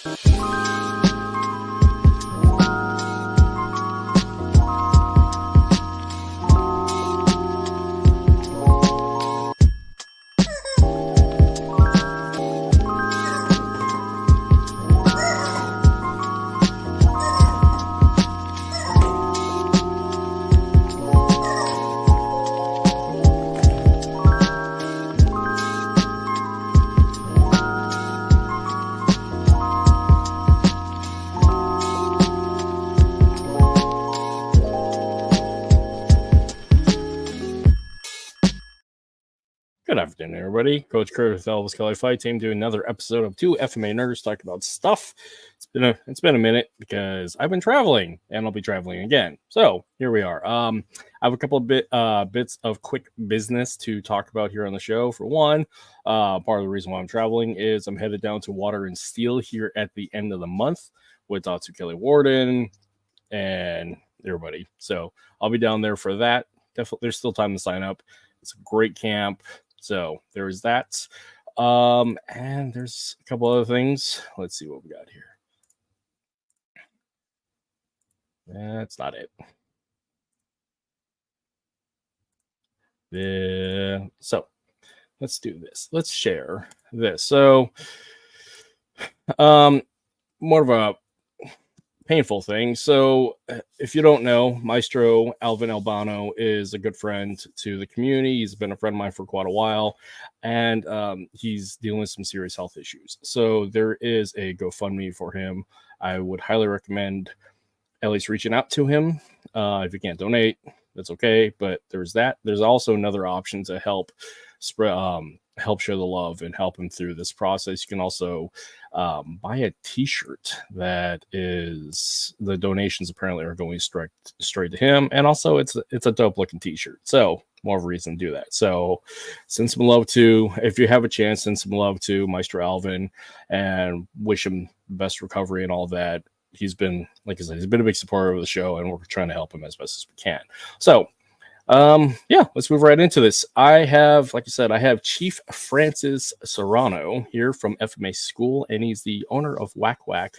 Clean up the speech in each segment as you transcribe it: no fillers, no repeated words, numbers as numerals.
Good afternoon, everybody. Coach Kurt with Elvis Kelly Fight Team doing another episode of 2 FMA Nerds talking about stuff. It's been a minute because I've been traveling and I'll be traveling again. So here we are. I have a couple of bits of quick business to talk about here on the show. For one, part of the reason why I'm traveling is I'm headed down to Water and Steel here at the end of the month with Dr. Kelly Warden and everybody. So I'll be down there for that. Definitely, there's still time to sign up. It's a great camp. So there's that. And there's a couple other things. Let's see what we got here. That's not it. So let's do this. Let's share this. So more of a painful thing. So if you don't know, Maestro Alvin Albano is a good friend to the community. He's been a friend of mine for quite a while, and he's dealing with some serious health issues. So there is a GoFundMe for him. I would highly recommend at least reaching out to him. If you can't donate, that's okay, but there's that. There's also another option to help spread help share the love and help him through this process. You can also buy a t-shirt that is, the donations apparently are going straight to him, and also it's a dope looking t-shirt, so more of a reason to do that. So send some love to, if you have a chance, send some love to Maestro Alvin and wish him best recovery and all that. He's been, like I said, he's been a big supporter of the show, and we're trying to help him as best as we can. So yeah, let's move right into this. I have, like I said, I have Chief Francis Serrano here from FMASchool, and he's the owner of WakWak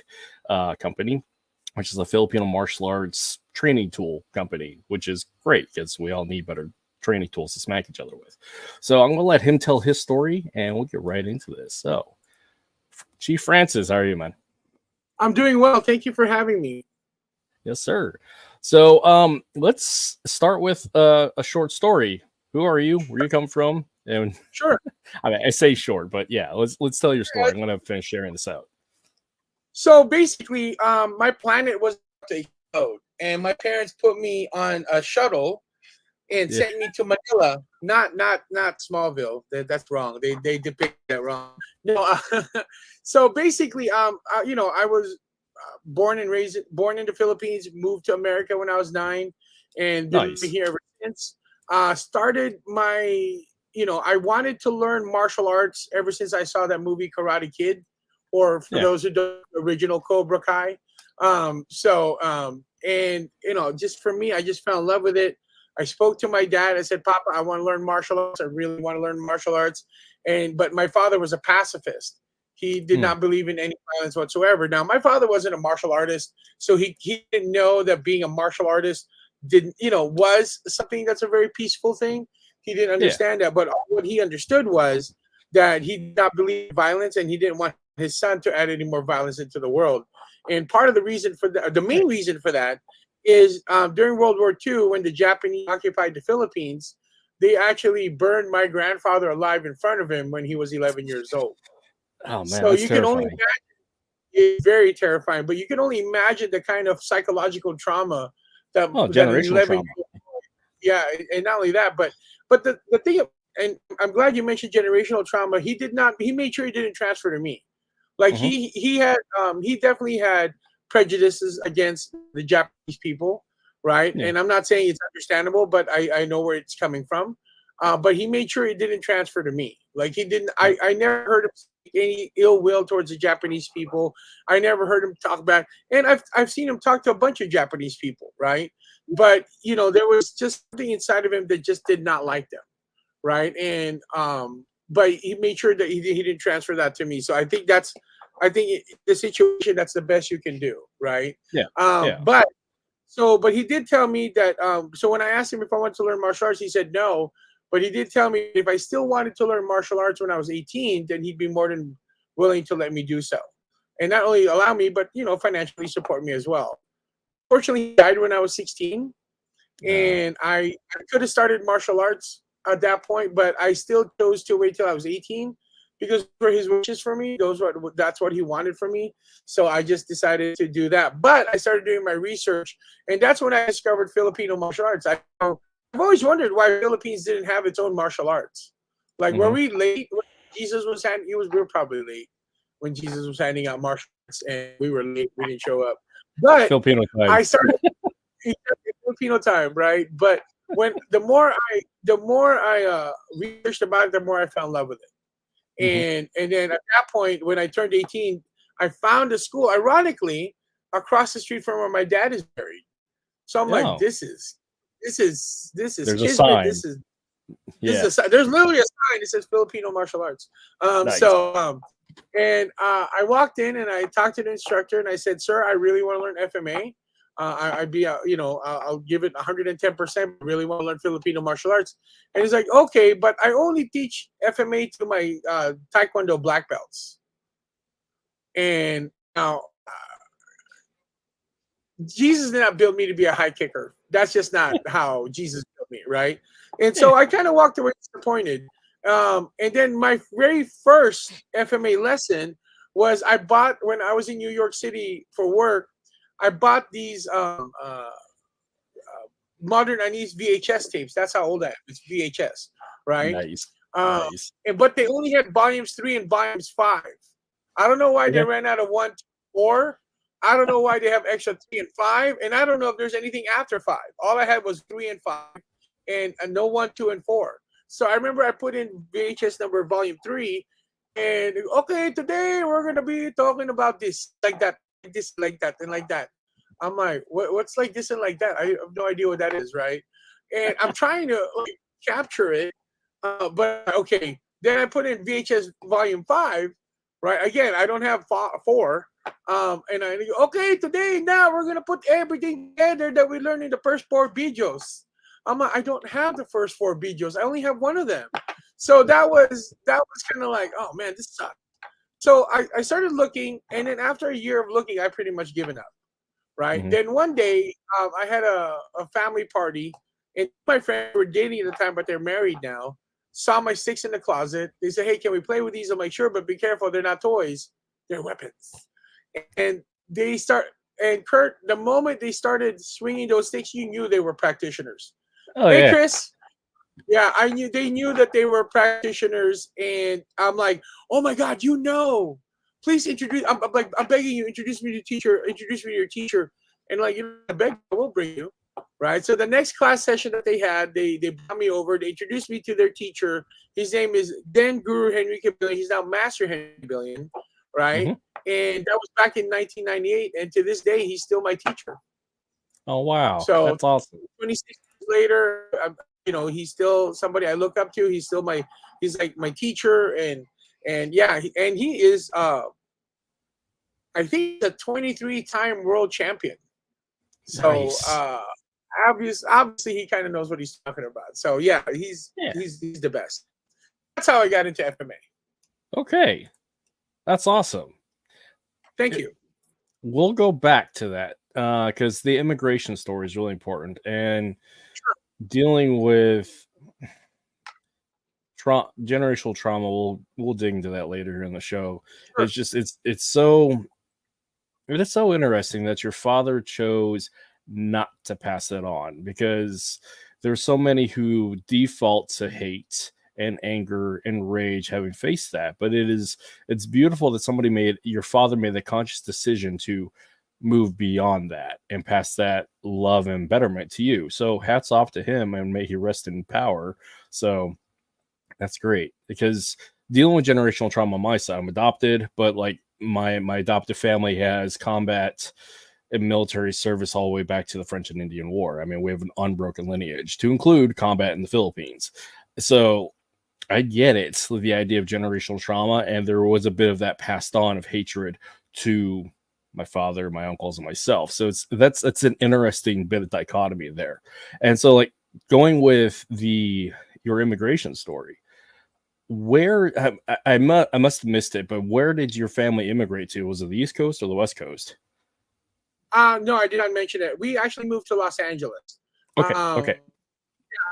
Company, which is a Filipino Martial Arts training tool company, which is great because we all need better training tools to smack each other with. So I'm going to let him tell his story, and we'll get right into this. So, Chief Francis, how are you, man? I'm doing well. Thank you for having me. Yes, sir. So let's start with a short story. Who are you? Where you come from? And sure. I mean, I say short, but yeah, let's tell your story. I'm gonna finish sharing this out. So basically, my planet was a explode, and my parents put me on a shuttle and sent me to Manila. Not Smallville. That's wrong. They depict that wrong. No. So basically, you know, I was born in the Philippines, moved to America when I was 9, and been here ever since. Started my, you know, I wanted to learn martial arts ever since I saw that movie Karate Kid, or for those who don't, original Cobra Kai. And you know, just for me, I just fell in love with it. I spoke to my dad. I said, Papa, I want to learn martial arts. I really want to learn martial arts. But my father was a pacifist. He did not believe in any violence whatsoever. Now, my father wasn't a martial artist, so he didn't know that being a martial artist was something that's a very peaceful thing. He didn't understand that, but what he understood was that he did not believe in violence, and he didn't want his son to add any more violence into the world. And part of the reason for that, the main reason for that, is during World War II, when the Japanese occupied the Philippines, they actually burned my grandfather alive in front of him when he was 11 years old. Oh man, so you can only imagine, it's very terrifying, but you can only imagine the kind of psychological trauma that generational trauma. Yeah, and not only that, but the thing, and I'm glad you mentioned generational trauma. He made sure he didn't transfer to me. Like he definitely had prejudices against the Japanese people, right? And I'm not saying it's understandable, but I know where it's coming from. But he made sure he didn't transfer to me. Like he didn't. I never heard him speak any ill will towards the Japanese people. I never heard him talk back. And I've seen him talk to a bunch of Japanese people, right? But you know, there was just something inside of him that just did not like them, right? And but he made sure that he didn't transfer that to me. So I think that's I think the situation, that's the best you can do, right? Yeah. But he did tell me that. So when I asked him if I wanted to learn martial arts, he said no. But he did tell me if I still wanted to learn martial arts when I was 18, then he'd be more than willing to let me do so, and not only allow me, but financially support me as well. Fortunately, he died when I was 16, and I could have started martial arts at that point, but I still chose to wait till I was 18 because for his wishes for me, that's what he wanted for me. So I just decided to do that. But I started doing my research, and that's when I discovered Filipino martial arts. I've always wondered why Philippines didn't have its own martial arts. Like, were we late when Jesus was we were probably late when Jesus was handing out martial arts, and we were late. We didn't show up. But Filipino time. I started Filipino time, right? But the more I researched about it, the more I fell in love with it. And then at that point, when I turned 18, I found a school, ironically, across the street from where my dad is buried. So I'm like, this is There's kismet. a sign. This is a sign. There's literally a sign that says Filipino Martial Arts. Nice. I walked in and I talked to the instructor and I said, "Sir, I really want to learn FMA. I'll give it 110%. Really want to learn Filipino martial arts." And he's like, "Okay, but I only teach FMA to my Taekwondo black belts." And now, Jesus did not build me to be a high kicker. That's just not how Jesus built me, right? And so I kind of walked away disappointed. And then my very first FMA lesson was I bought, when I was in New York City for work, I bought these Modern Anise VHS tapes. That's how old I am. It's VHS, right? Nice. But they only had volumes 3 and volumes 5. I don't know why they ran out of 1 to 4. I don't know why they have extra 3 and 5. And I don't know if there's anything after 5. All I had was 3 and 5 and no 1, 2, and 4. So I remember I put in VHS number volume 3 and okay, today we're going to be talking about this, like that, this, like that, and like that. I'm like, what's like this and like that? I have no idea what that is, right? And I'm trying to capture it, but okay. Then I put in VHS volume 5, right? Again, I don't have 4. And I go, okay, today, now we're going to put everything together that we learned in the first 4 videos. I'm like, I don't have the first 4 videos. I only have 1 of them. So that was kind of like, oh man, this sucks. So I started looking, and then after a year of looking, I pretty much given up, right? Then one day, I had a family party, and my friends were dating at the time, but they're married now, saw my sticks in the closet. They said, "Hey, can we play with these?" I'm like, "Sure, but be careful. They're not toys. They're weapons." And Kurt, the moment they started swinging those sticks, you knew they were practitioners. Oh, hey, yeah. Chris. Yeah, they knew that they were practitioners, and I'm like, "Oh my God, please introduce." I'm begging you, introduce me to your teacher, and like, I beg, I will bring you, right? So the next class session that they had, they brought me over. They introduced me to their teacher. His name is then Guru Henry Billion. He's now Master Henry Billion, right? And that was back in 1998, and to this day, he's still my teacher. Oh wow, so that's awesome. 26 years later, he's still somebody I look up to. He's like my teacher, and he is I think a 23-time world champion. So Nice. obviously he kind of knows what he's talking about. So yeah, he's the best. That's how I got into FMA. Okay, that's awesome. Thank you. We'll go back to that because the immigration story is really important, and dealing with generational trauma, we'll dig into that later in the show. Sure. It's just it's so interesting that your father chose not to pass it on, because there's so many who default to hate and anger and rage having faced that. But it's beautiful that your father made the conscious decision to move beyond that and pass that love and betterment to you. So hats off to him, and may he rest in power. So that's great, because dealing with generational trauma on my side, I'm adopted, but like my adoptive family has combat and military service all the way back to the French and Indian War. I mean, we have an unbroken lineage, to include combat in the Philippines. So I get it. So the idea of generational trauma, and there was a bit of that passed on of hatred to my father, my uncles, and myself. So that's an interesting bit of dichotomy there. And so, like, going with your immigration story, where I must have missed it, but where did your family immigrate to? Was it the East Coast or the West Coast? No, I did not mention it. We actually moved to Los Angeles. Okay, okay,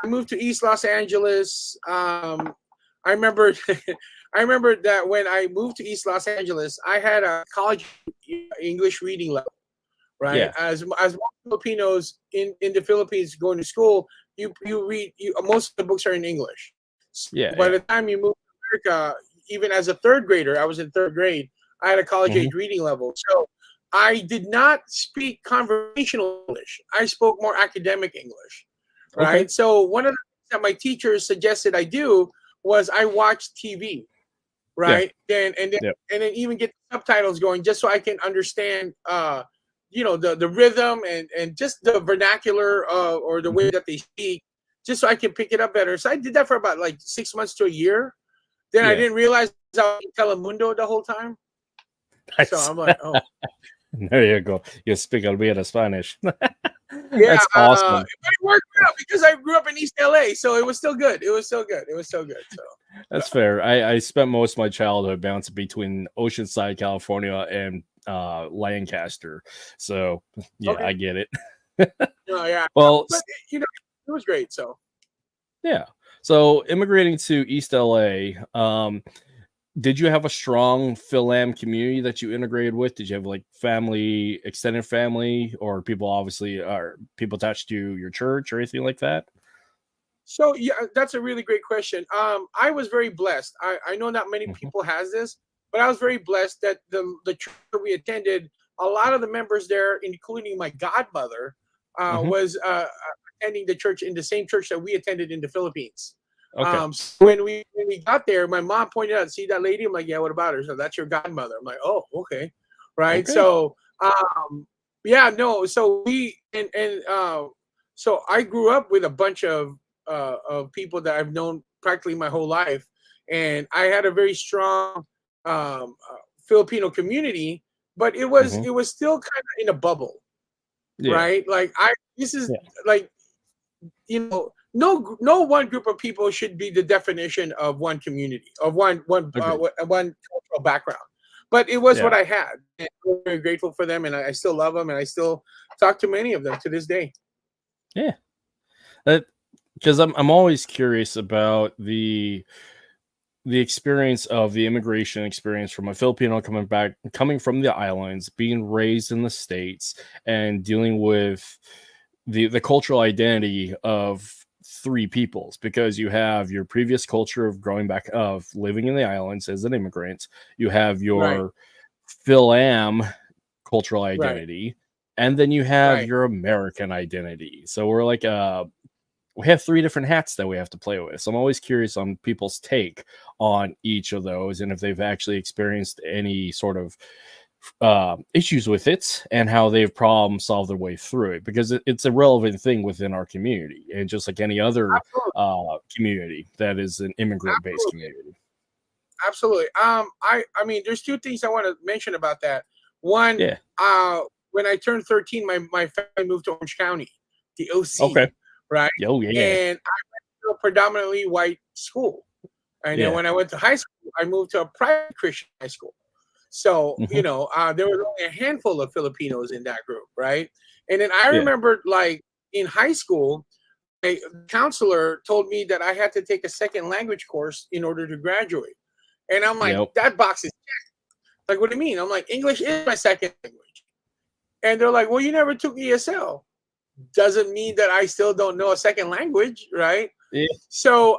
I moved to East Los Angeles. I remember, I remember that when I moved to East Los Angeles, I had a college English reading level, right? yeah, As most Filipinos in the Philippines going to school, you read most of the books are in English. So yeah, by yeah. the time you move to America, even as a third grader, I was in third grade. I had a college age reading level, so I did not speak conversational English. I spoke more academic English, right? Okay. So one of the things that my teachers suggested I do was I watch TV, Yeah, right? yeah. And then even get subtitles going just so I can understand the rhythm and just the vernacular or the way that they speak, just so I can pick it up better. So I did that for about like 6 months to a year. Then I Yeah. didn't realize I was in Telemundo the whole time. So Nice. I'm like, oh. There you go. You speak a bit of Spanish. Yeah, That's awesome. but it worked out because I grew up in East LA, so it was still good. It was still good. It was still good. So That's fair. I spent most of my childhood bouncing between Oceanside, California, and Lancaster. So yeah, okay, I get it. no, yeah, Well, but it was great. So yeah. So immigrating to East LA, did you have a strong Phil-Am community that you integrated with? Did you have like family, extended family, or people obviously are people attached to your church or anything like that? so yeah, that's a really great question. I was very blessed. I know not many Mhm. people has this, but I was very blessed that the church that we attended, a lot of the members there, including my godmother, Mhm. was attending the church in the same church that we attended in the Philippines. Okay. So when we got there, my mom pointed out, see that lady? I'm like, yeah, what about her? So that's your godmother. I'm like, oh, okay, right. Okay. So yeah, no. So so I grew up with a bunch of people that I've known practically my whole life, and I had a very strong Filipino community, but it was Mhm. it was still kind of in a bubble, Yeah. right? Like this is Yeah. like no one group of people should be the definition of one community of Agreed. one cultural background, but it was what Yeah. I had, and I'm very grateful for them, and I still love them, and I still talk to many of them to this day. Yeah. Because I'm always curious about the experience of the immigration experience from a Filipino coming from the islands, being raised in the States, and dealing with the cultural identity of three peoples, because you have your previous culture of growing back of living in the islands as an immigrant, you have Right, your Phil-Am cultural right, identity, and then you have right. your American identity. So we're like we have three different hats that we have to play with. So I'm always curious on people's take on each of those, and if they've actually experienced any sort of issues with it, and how they've problem solved their way through it, because it's a relevant thing within our community, and just like any other Absolutely, community that is an immigrant based absolutely, community. absolutely. I mean, there's two things I want to mention about that. One, Yeah. when I turned 13, my family moved to Orange County, the Okay. OC, right? Oh yeah. And I went to a predominantly white school. And then Yeah. when I went to high school, I moved to a private Christian high school. So, Hmm. there was only a handful of Filipinos in that group, right? And then I Yeah. remember, like, in high school, a counselor told me that I had to take a second language course in order to graduate. And I'm like, Yep. that box is like, what do you mean? I'm like, English is my second language. And they're like, well, you never took ESL. Doesn't mean that I still don't know a second language, right? Yeah. So,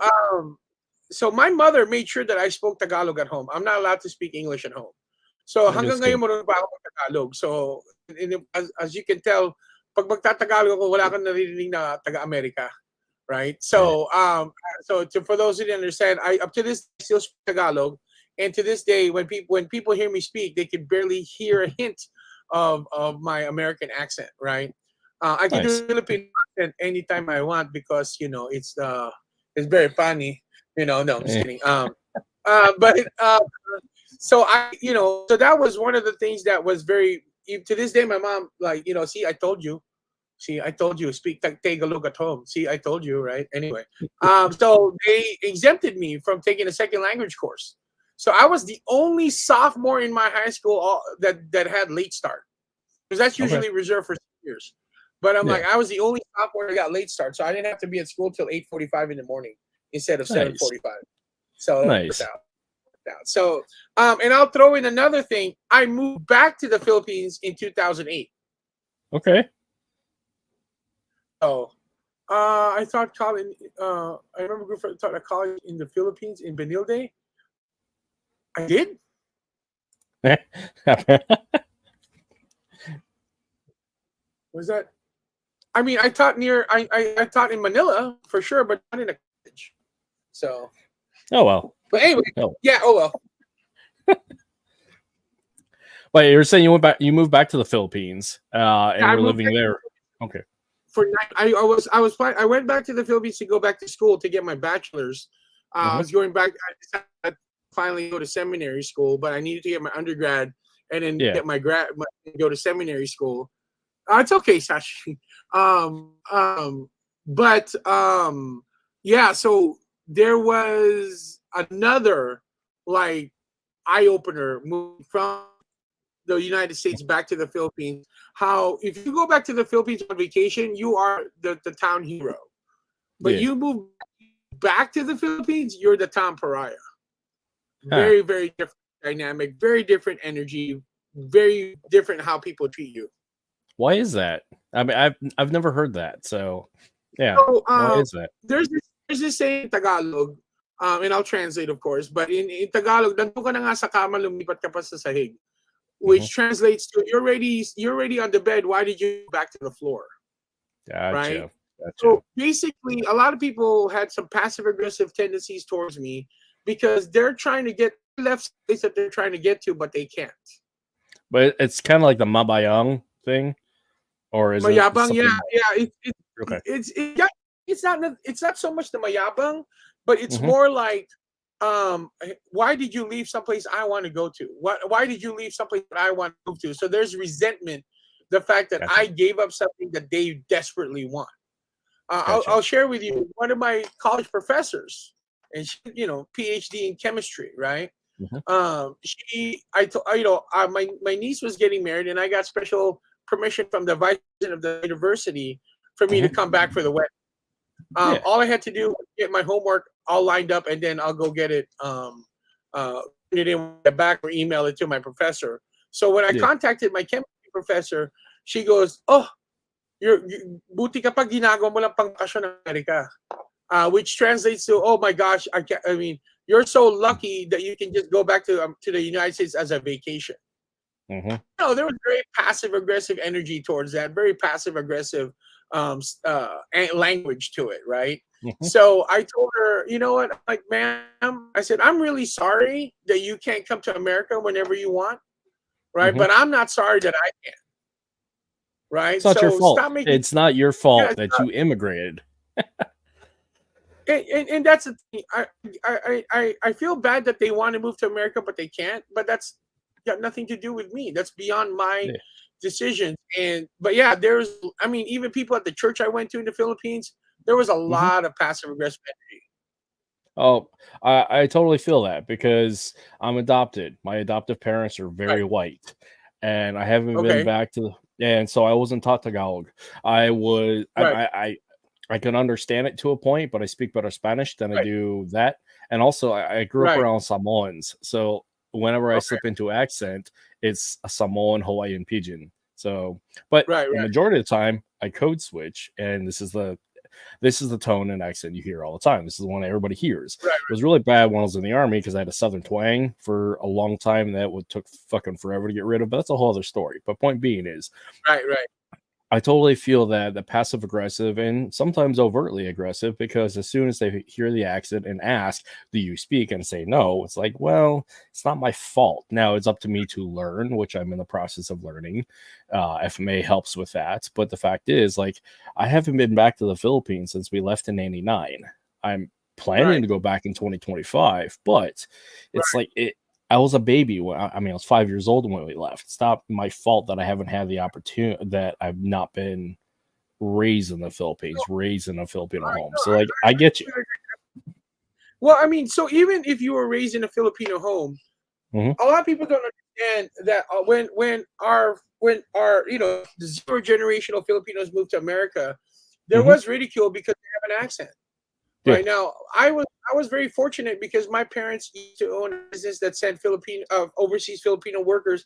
so my mother made sure that I spoke Tagalog at home. I'm not allowed to speak English at home. So That's hanggang good. ngayon marunong pa ako ng Tagalog. So as you can tell, pag magtatagalog ako, wala kang naririnig na taga-Amerika, right? Yeah. For those who didn't understand, I up to this day still speak Tagalog, and to this day, when people hear me speak, they can barely hear a hint of my American accent, right? I can Nice. do Filipino accent anytime I want because it's very funny. No, I'm just kidding. But so so that was one of the things that was very, to this day, my mom, like, see, I told you. See, I told you, take a look at home. See, I told you, right? Anyway, so they exempted me from taking a second language course. So I was the only sophomore in my high school that had late start, because that's usually reserved for seniors. But I'm like, I was the only sophomore that got late start, so I didn't have to be at school till 8:45 in the morning instead of 7:45. So nice. So, and I'll throw in another thing. I moved back to the Philippines in 2008. Okay. Oh, I thought college. I remember taught at college in the Philippines in Benilde. I did. Was that? I mean, I taught I taught in Manila for sure, but not in a college. So. Oh well. But anyway, yeah. Oh well. But you're saying you moved back to the Philippines, and we're living there. Okay. I went back to the Philippines to go back to school to get my bachelor's. I was going back. I decided to finally go to seminary school, but I needed to get my undergrad and then get my go to seminary school. It's okay, Sashi. Yeah. So there was another like eye opener moving from the United States back to the Philippines. How if you go back to the Philippines on vacation, you are the town hero, but you move back to the Philippines, you're the town pariah. Very, very different dynamic, very different energy, very different how people treat you. Why is that? I mean, I've never heard that. So yeah, so, why is that? There's this saying in Tagalog, and I'll translate, of course, but in Tagalog, nandun ka na nga sa kama, lumipat ka pa sa sahig, which translates to you're already on the bed. Why did you go back to the floor? Gotcha. Right. Gotcha. So basically, a lot of people had some passive aggressive tendencies towards me because they're trying to get left space that they're trying to get to, but they can't. But it's kind of like the mabayang thing, or is mayabang? It it's not so much the mayabang, but it's more like why did you leave someplace I want to go to? Why did you leave someplace that I want to move to? So there's resentment, the fact that I gave up something that they desperately want. I'll share with you one of my college professors, and she, PhD in chemistry, right? My niece was getting married, and I got special permission from the vice president of the university for me to come back for the wedding. All I had to do was get my homework all lined up, and then I'll go get it, it in back or email it to my professor. So when I contacted my chemistry professor, she goes, "Oh, buti kapag ginagawa mo lang pang bakasyon ng Amerika," which translates to, "Oh my gosh, I mean, you're so lucky that you can just go back to the United States as a vacation." There was very passive aggressive energy towards that, very passive aggressive language to it, right? So I told her, you know what, like, ma'am, I said, I'm really sorry that you can't come to America whenever you want, right? But I'm not sorry that I can't. Right? It's not your fault. It's not your fault that you immigrated. And that's the thing. I feel bad that they want to move to America, but they can't. But that's got nothing to do with me. That's beyond my decisions. But even people at the church I went to in the Philippines, there was a lot of passive aggressive energy. Oh, I totally feel that because I'm adopted. My adoptive parents are very white, and I haven't been back to and so I wasn't taught Tagalog. I can understand it to a point, but I speak better Spanish than I do that. And also, I grew up around Samoans, so whenever I slip into accent, it's a Samoan Hawaiian pidgin. So, but the majority of the time, I code switch, and this is the tone and accent you hear all the time. This is the one that everybody hears. It was really bad when I was in the Army because I had a Southern twang for a long time that took fucking forever to get rid of. But that's a whole other story. But point being is, I totally feel that the passive aggressive and sometimes overtly aggressive, because as soon as they hear the accent and ask, do you speak, and say no, it's like, well, it's not my fault. Now it's up to me to learn, which I'm in the process of learning. FMA helps with that. But the fact is, like, I haven't been back to the Philippines since we left in '89. I'm planning to go back in 2025, but it's like I was a baby when I mean I was 5 years old when we left. It's not my fault that I haven't had the opportunity, that I've not been raised in the Philippines, raised in a Filipino home. So like I get you. Well, I mean, so even if you were raised in a Filipino home, a lot of people don't understand that when our the zero generational Filipinos moved to America, there was ridicule because they have an accent. Right now, I was very fortunate because my parents used to own a business that sent overseas Filipino workers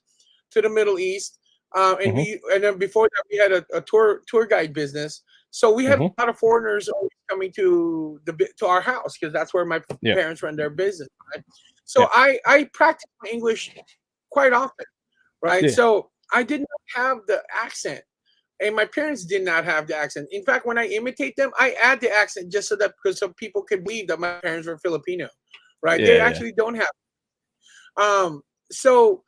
to the Middle East, and then before that we had a tour guide business. So we had a lot of foreigners always coming to our house because that's where my parents run their business. Right? So I practice my English quite often, right? So I did not have the accent, and my parents did not have the accent. In fact, when I imitate them, I add the accent just so that because some people can believe that my parents were Filipino, right? They actually don't have. So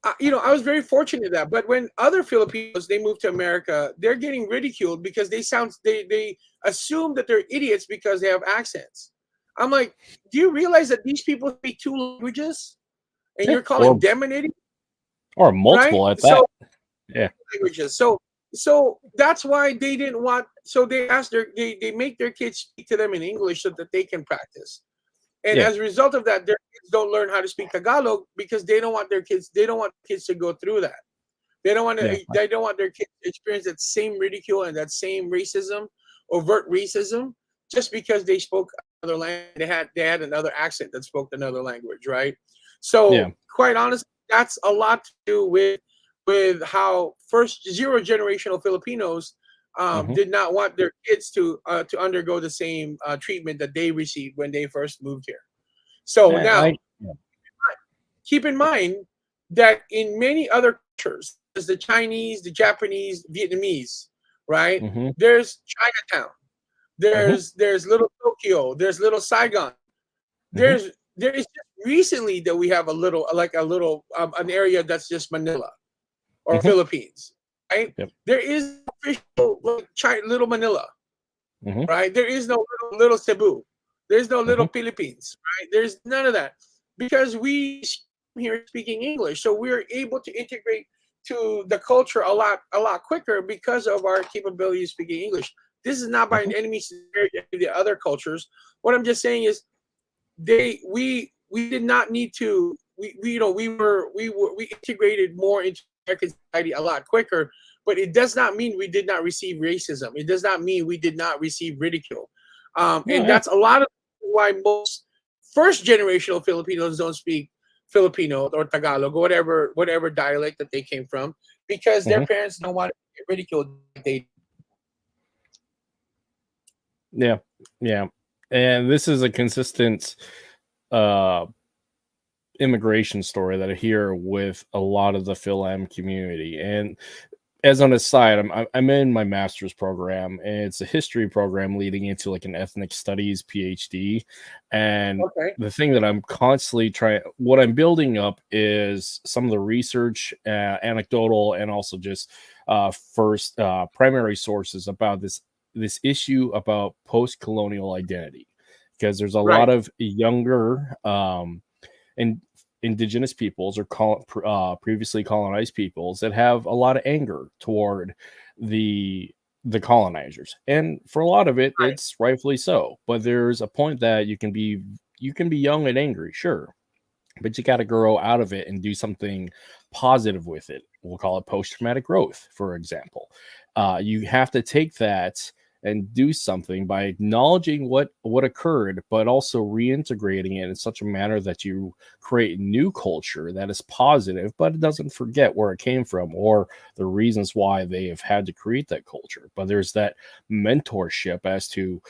I was very fortunate that. But when other Filipinos they move to America, they're getting ridiculed because they assume that they're idiots because they have accents. I'm like, do you realize that these people speak 2 languages, and you're calling them an idiot? Or multiple at that. So, languages. So that's why they didn't want. So they they make their kids speak to them in English so that they can practice. And as a result of that, their kids don't learn how to speak Tagalog because they don't want kids to go through that. They don't want to. They don't want their kids to experience that same ridicule and that same racism, overt racism, just because they spoke another language. They had another accent that spoke another language, right? So quite honestly, that's a lot to do with how first zero generational Filipinos did not want their kids to undergo the same treatment that they received when they first moved here. So now, keep in mind that in many other cultures, there's the Chinese, the Japanese, Vietnamese, right? There's Chinatown, there's Little Tokyo, there's Little Saigon. There is just recently that we have an area that's just Manila or Philippines. Right? There is official Little Manila, right? There is no little Cebu. There's no little Philippines, right? There's none of that because we here speaking English, so we're able to integrate to the culture a lot quicker because of our capability of speaking English. This is not by any means the other cultures. What I'm just saying is, we did not need to. We integrated more into American society a lot quicker, but it does not mean we did not receive racism. It does not mean we did not receive ridicule. And that's a lot of why most first generational Filipinos don't speak Filipino or Tagalog or whatever dialect that they came from because their parents don't want to get ridiculed. And this is a consistent immigration story that I hear with a lot of the Phil-Am community. And as an aside, I'm in my master's program, and it's a history program leading into like an ethnic studies PhD. And the thing that I'm constantly what I'm building up is some of the research, anecdotal, and also just primary sources about this issue about post-colonial identity, because there's a lot of younger and indigenous peoples or previously colonized peoples that have a lot of anger toward the colonizers, and for a lot of it, it's rightfully so. But there's a point that you can be young and angry, sure, but you got to grow out of it and do something positive with it. We'll call it post-traumatic growth, for example. You have to take that and do something by acknowledging what occurred, but also reintegrating it in such a manner that you create new culture that is positive, but it doesn't forget where it came from or the reasons why they have had to create that culture. But there's that mentorship as to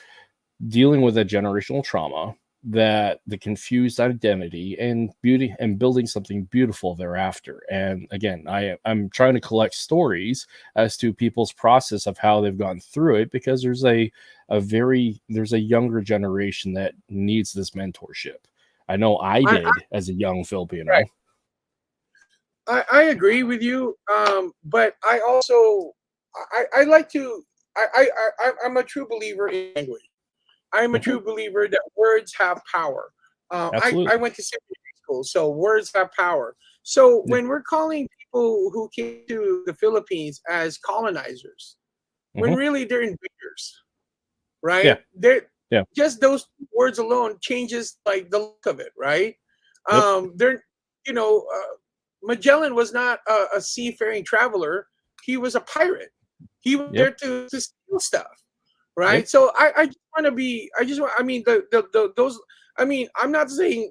dealing with that generational trauma, that the confused identity and beauty, and building something beautiful thereafter. And again, I'm trying to collect stories as to people's process of how they've gone through it, because there's a younger generation that needs this mentorship. I know I did as a young Filipino. I agree with you, but I also I'm a true believer in language. I'm a true believer that words have power. I went to secondary school, so words have power. So when we're calling people who came to the Philippines as colonizers, when really they're invaders, right? They're just those words alone changes like the look of it, right? They're, you know, Magellan was not a seafaring traveler; he was a pirate. He was there to steal stuff, right? So I just want to be. I mean, those. I mean, I'm not saying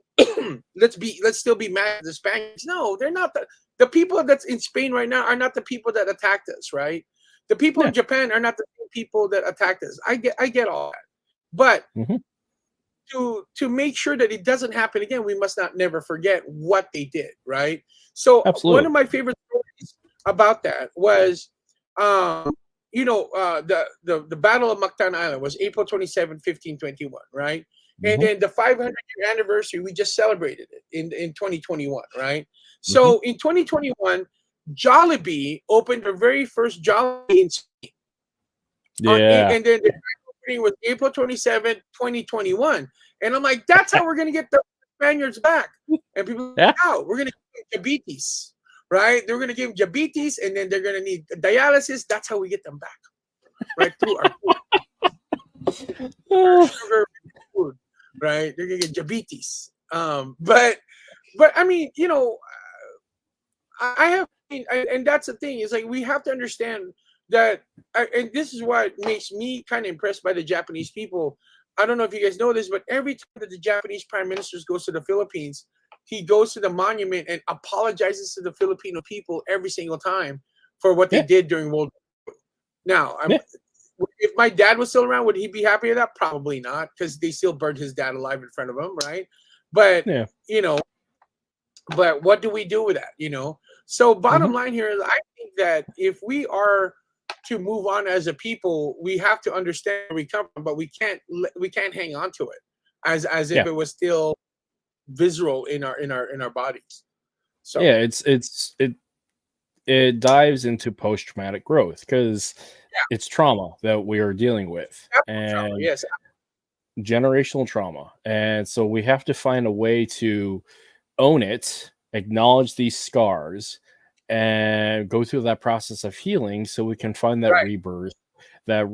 let's still be mad at the Spaniards. No, they're not the people that's in Spain right now are not the people that attacked us, right? The people in Japan are not the people that attacked us. I get all that, but to make sure that it doesn't happen again, we must not never forget what they did, right? So one of my favorite stories about that was, you know, the Battle of Mactan Island was April 27, 1521, right? And then the 500-year anniversary, we just celebrated it in 2021, right? So in 2021, Jollibee opened their very first Jollibee in Spain. And then the opening was April 27, 2021. And I'm like, that's how we're going to get the Spaniards back. And people are like, oh, we're going to give them diabetes, right? They're going to give them diabetes, and then they're going to need dialysis. That's how we get them back, right? Through our food. Our sugar food, right? They're going to get diabetes. But I mean, you know, and that's the thing, is like we have to understand that, and this is what makes me kind of impressed by the Japanese people. I don't know if you guys know this, but every time that the Japanese prime minister goes to the Philippines, he goes to the monument and apologizes to the Filipino people every single time for what they did during World War II. Now, if my dad was still around, would he be happy with that? Probably not, because they still burned his dad alive in front of him, right? But you know, but what do we do with that? You know, so bottom line here is, I think that if we are to move on as a people, we have to understand where we come from, but we can't hang on to it as if it was still visceral in our bodies. So it dives into post-traumatic growth, because it's trauma that we are dealing with, and generational trauma, and so we have to find a way to own it, acknowledge these scars, and go through that process of healing, so we can find that rebirth, that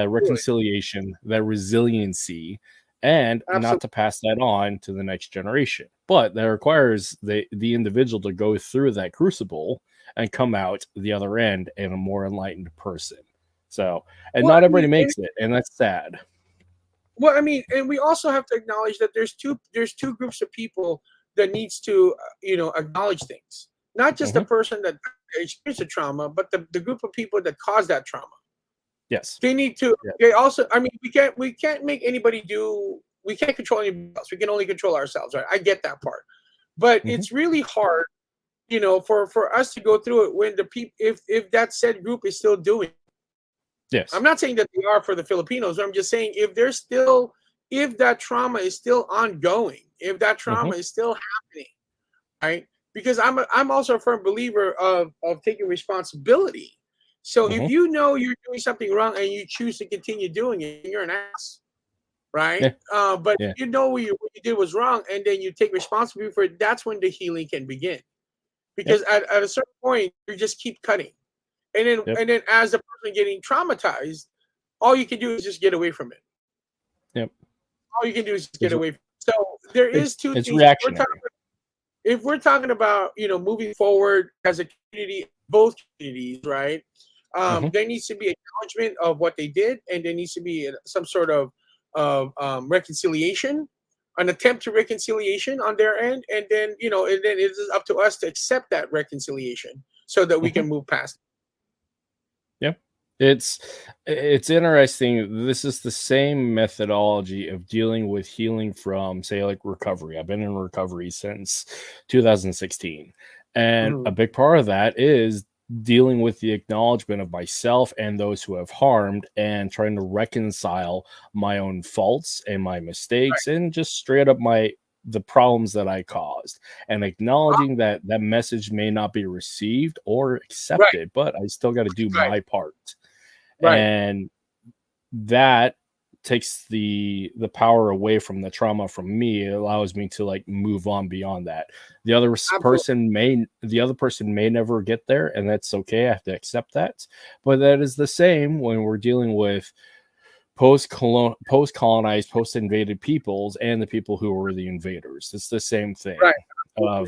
reconciliation, that resiliency, and not to pass that on to the next generation. But that requires the individual to go through that crucible and come out the other end in a more enlightened person. So, and not everybody makes it, and that's sad. Well, I mean, and we also have to acknowledge that there's two groups of people that needs to, you know, acknowledge things. Not just the person that experienced the trauma, but the group of people that caused that trauma. Yes, they need to. They also, I mean, we can't make anybody do. We can't control anybody else. We can only control ourselves, right? I get that part, but it's really hard, you know, for us to go through it when the people, if that said group is still doing it. Yes, I'm not saying that they are for the Filipinos. I'm just saying if that trauma is still ongoing, if that trauma is still happening, right? Because I'm also a firm believer of taking responsibility. So if you know you're doing something wrong and you choose to continue doing it, you're an ass, right? But if you know what you did was wrong and then you take responsibility for it, that's when the healing can begin. Because at a certain point, you just keep cutting. And then as the person getting traumatized, all you can do is just get away from it. All you can do is just get away from it. So there is two things. Reactionary. If we're talking about, you know, moving forward as a community, both communities, right? There needs to be acknowledgement of what they did, and there needs to be some sort of reconciliation, an attempt to reconciliation on their end, and then, you know, and then it is up to us to accept that reconciliation so that we can move past it. It's interesting. This is the same methodology of dealing with healing from, say, like recovery. I've been in recovery since 2016. And a big part of that is dealing with the acknowledgement of myself and those who have harmed, and trying to reconcile my own faults and my mistakes, and just straight up the problems that I caused, and acknowledging that message may not be received or accepted, but I still got to do my part. And that takes the power away from the trauma from me. It allows me to like move on beyond that. The other person may never get there, and that's okay. I have to accept that. But that is the same when we're dealing with post-colonized, post-invaded peoples and the people who were the invaders. It's the same thing. Right.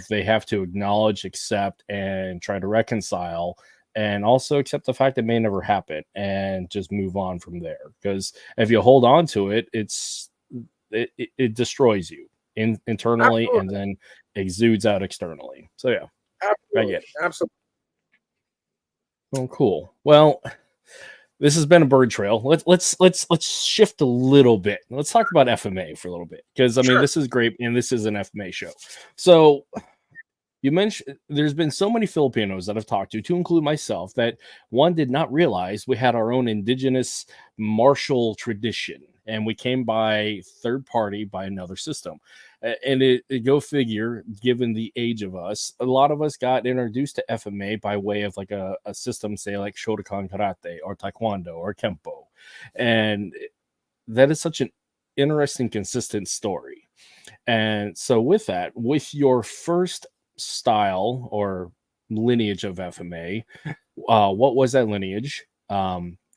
They have to acknowledge, accept, and try to reconcile, and also accept the fact it may never happen and just move on from there. Because if you hold on to it, it destroys you internally. Absolutely. And then exudes out externally. So yeah, absolutely. I get it. Absolutely. Oh, cool. Well, this has been a bird trail. Let's shift a little bit. Let's talk about FMA for a little bit, because I mean, this is great, and this is an FMA show. So you mentioned there's been so many Filipinos that I've talked to include myself, that one did not realize we had our own indigenous martial tradition, and we came by third party by another system. And it go figure, given the age of us, a lot of us got introduced to FMA by way of like a system, say like Shotokan Karate or Taekwondo or Kempo. And that is such an interesting, consistent story. And so with that, with your first style or lineage of FMA, what was that lineage?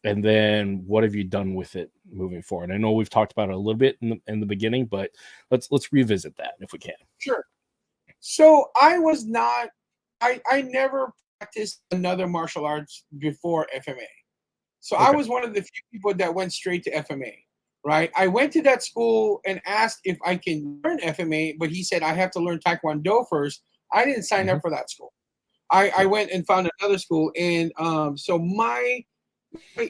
And then what have you done with it moving forward? I know we've talked about it a little bit in the beginning, but let's revisit that if we can. Sure. So I never practiced another martial arts before FMA. So I was one of the few people that went straight to FMA, right? I went to that school and asked if I can learn FMA, but he said I have to learn Taekwondo first. I didn't sign up for that school. I went and found another school. And so my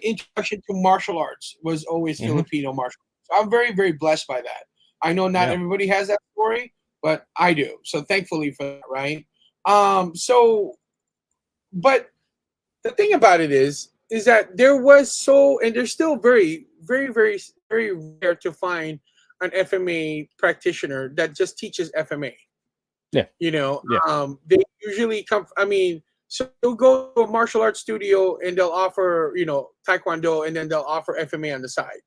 introduction to martial arts was always Filipino martial arts. So I'm very, very blessed by that. I know not everybody has that story, but I do. So thankfully for that, right? But the thing about it is that there was and there's still very, very, very, very rare to find an FMA practitioner that just teaches FMA. Yeah. You know, they usually come, so they'll go to a martial arts studio and they'll offer, Taekwondo, and then they'll offer FMA on the side.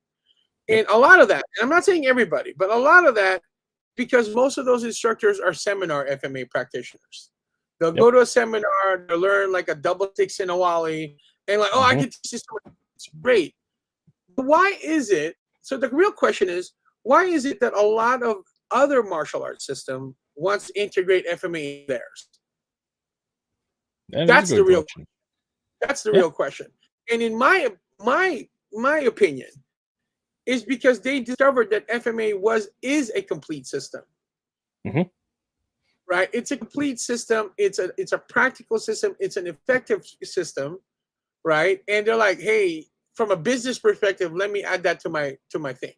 And a lot of that, and I'm not saying everybody, but a lot of that, because most of those instructors are seminar FMA practitioners. They'll go to a seminar, they'll learn like a double stick Sinawali, and like, I can teach this. It's great. But why is it? So the real question is, why is it that a lot of other martial arts system wants to integrate FMA in theirs? That's the real question. That's the real question. And in my opinion, is because they discovered that FMA is a complete system. Right? It's a complete system. It's a practical system. It's an effective system, right? And they're like, hey, from a business perspective, let me add that to my thing.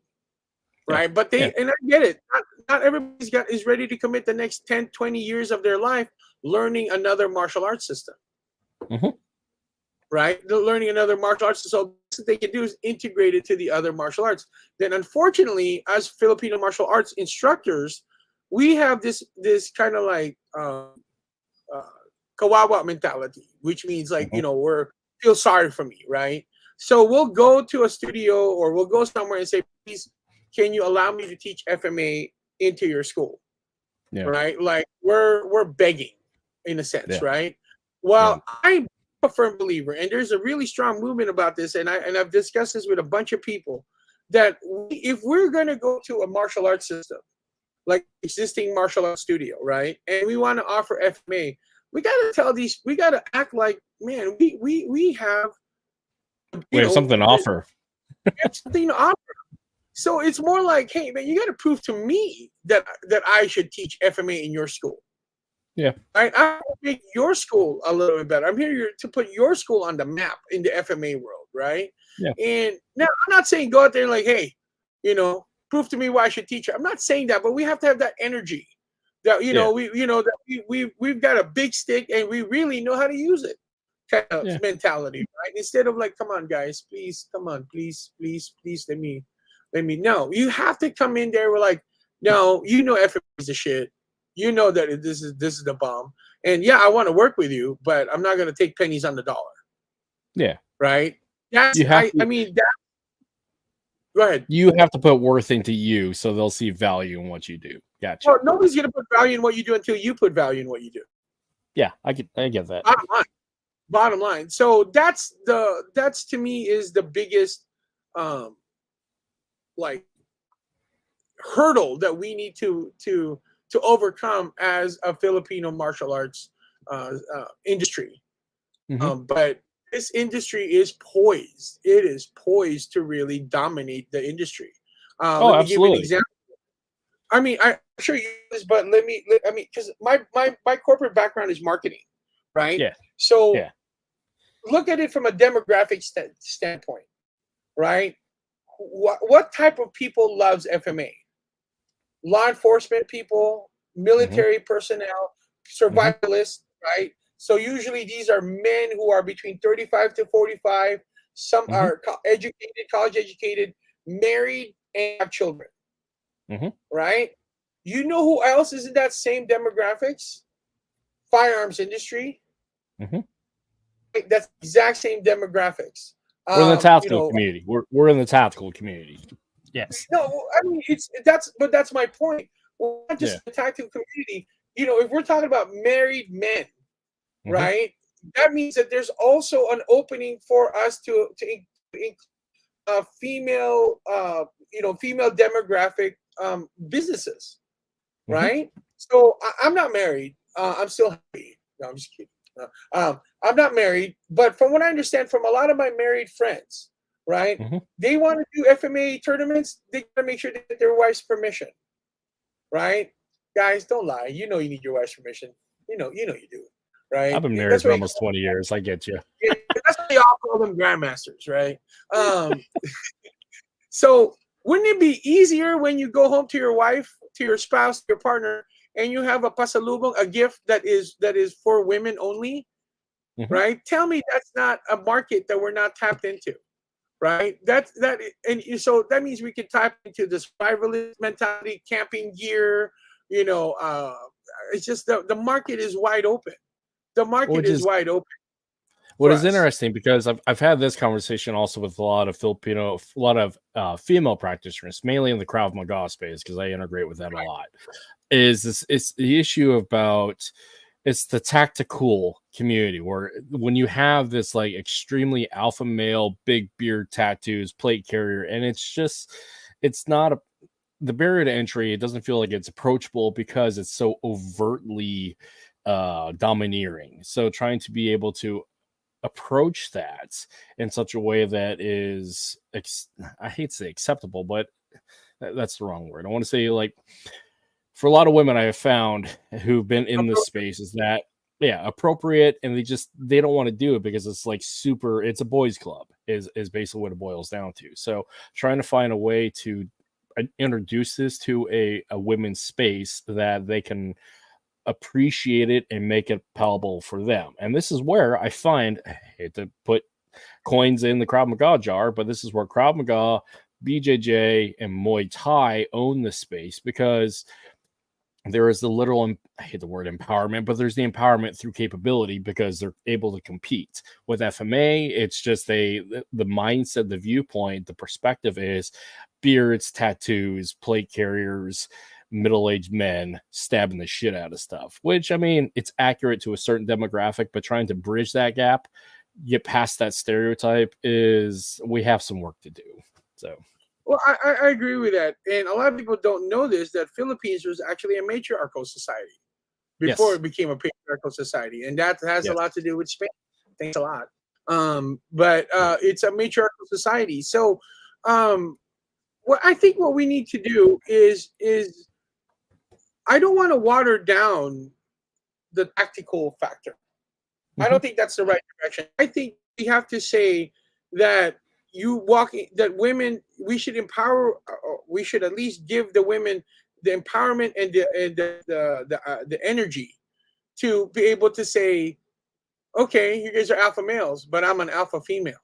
Right? But and I get it. Not everybody's is ready to commit the next 10, 20 years of their life learning another martial arts system. Right? They're learning another martial arts. So what they can do is integrate it to the other martial arts. Then unfortunately, as Filipino martial arts instructors, we have this kind of like kawawa mentality, which means like, feel sorry for me, right? So we'll go to a studio or we'll go somewhere and say, please, can you allow me to teach FMA into your school? Right? Like we're begging in a sense, right? Well, I'm a firm believer, and there's a really strong movement about this, and I've discussed this with a bunch of people, that if we're going to go to a martial arts system, like existing martial arts studio, right, and we want to offer FMA, we got to act like, man, we have something to offer. We have something to offer. So it's more like, hey, man, you got to prove to me that I should teach FMA in your school. Yeah. Right? I want to make your school a little bit better. I'm here to put your school on the map in the FMA world, right? Yeah. And now I'm not saying go out there and like, hey, prove to me why I should teach you. I'm not saying that, but we have to have that energy. That we've got a big stick and we really know how to use it. Kind of mentality, right? Instead of like, come on, guys, please, come on, please, let me. No, you have to come in there. We're like, no, FMA is a shit. You know that this is the bomb. And I want to work with you, but I'm not going to take pennies on the dollar. Yeah. Right. Go ahead. You have to put worth into you, so they'll see value in what you do. Gotcha. Well, nobody's gonna put value in what you do until you put value in what you do. Yeah, I get that. Bottom line. So that's to me is the biggest like hurdle that we need to overcome as a Filipino martial arts industry. But this industry is poised. It is poised to really dominate the industry. Let me give you an example. I mean, I'm sure you do this, but because my corporate background is marketing, right? Yeah. So look at it from a demographic standpoint, right? What type of people loves FMA? Law enforcement people, military personnel, survivalists, right? So usually these are men who are between 35 to 45. Some are college educated, married, and have children. Right? You know who else is in that same demographics? Firearms industry. That's the exact same demographics. We're in the tactical community. We're in the tactical community. Yes. No, I mean that's my point. We're not just the tactical community. You know, if we're talking about married men, right? That means that there's also an opening for us to female, female demographic businesses, right? So I'm not married. I'm still happy. No, I'm just kidding. I'm not married, but from what I understand from a lot of my married friends, right? They want to do FMA tournaments. They gotta make sure they get their wife's permission, right? Guys, don't lie. You know you need your wife's permission. You know you do, right? I've been married for almost 20 years. I get you. Yeah, that's why they all call them grandmasters, right? So wouldn't it be easier when you go home to your wife, to your spouse, to your partner, and you have a pasalubong, a gift that is for women only, right? Tell me that's not a market that we're not tapped into, right? And so that means we can tap into the survivalist mentality, camping gear. You know, it's just the market is wide open. The market is wide open. What is interesting, because I've had this conversation also with a lot of female practitioners, mainly in the Krav Maga space, because I integrate with that a lot. It's the issue about it's the tactical community, where when you have this like extremely alpha male, big beard, tattoos, plate carrier, and it's not the barrier to entry. It doesn't feel like it's approachable because it's so overtly domineering. So trying to be able to approach that in such a way that is, I hate to say acceptable, but that's the wrong word. I want to say, like, for a lot of women I have found who've been in this space, is that appropriate, and they don't want to do it because it's like it's a boys club is basically what it boils down to. So trying to find a way to introduce this to a women's space that they can appreciate it and make it palatable for them. And this is where I find, I hate to put coins in the Krav Maga jar, but this is where Krav Maga, BJJ, and Muay Thai own the space, because there is the literal, I hate the word empowerment, but there's the empowerment through capability, because they're able to compete. With FMA, it's just the mindset, the viewpoint, the perspective is beards, tattoos, plate carriers, middle-aged men stabbing the shit out of stuff, which, I mean, it's accurate to a certain demographic, but trying to bridge that gap, get past that stereotype, we have some work to do. So, well, I agree with that. And a lot of people don't know this, that Philippines was actually a matriarchal society before it became a patriarchal society. And that has a lot to do with Spain. Thanks a lot. But it's a matriarchal society. So I think what we need to do is I don't want to water down the tactical factor. I don't think that's the right direction. I think we have to say that women, we should empower. We should at least give the women the empowerment and the energy to be able to say, okay, you guys are alpha males, but I'm an alpha female.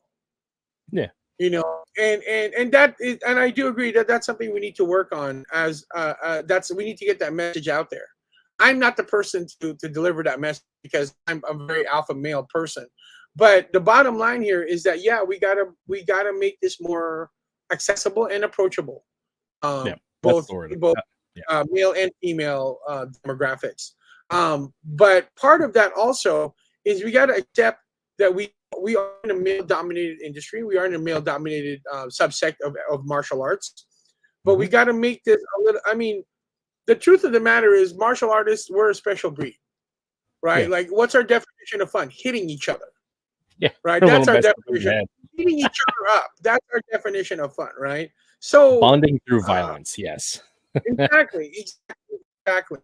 Yeah. You know, and that is, and I do agree that that's something we need to work on. We need to get that message out there. I'm not the person to deliver that message, because I'm a very alpha male person. But the bottom line here is that we gotta make this more accessible and approachable. Yeah, that's Both the word. male and female demographics. But part of that also is we got to accept that we are in a male-dominated industry. We are in a male-dominated subsect of martial arts. But we got to make this a little. I mean, the truth of the matter is, martial artists, we're a special breed, right? Yeah. Like, what's our definition of fun? Hitting each other. Yeah, right. That's our definition. Hitting each other up. That's our definition of fun, right? So bonding through violence. Yes. Exactly.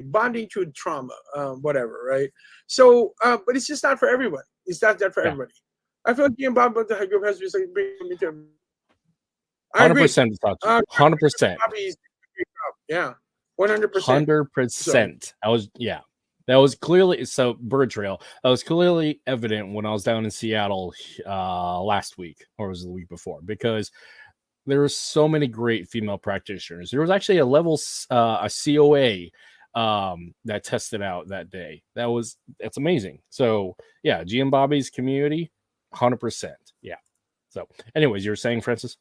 Bonding through trauma, whatever, right? So, but it's just not for everyone. It's not that for everybody. I feel like being Bob, but the group has just like bring me to. 100%. 100%. Yeah, 100%. 100%. That was clearly so. Bird Trail. That was clearly evident when I was down in Seattle last week, or was it the week before? Because there were so many great female practitioners. There was actually a level a COA that tested out that day. That's amazing. So yeah, GM Bobby's community, 100%. Yeah. So, anyways, you're saying, Francis?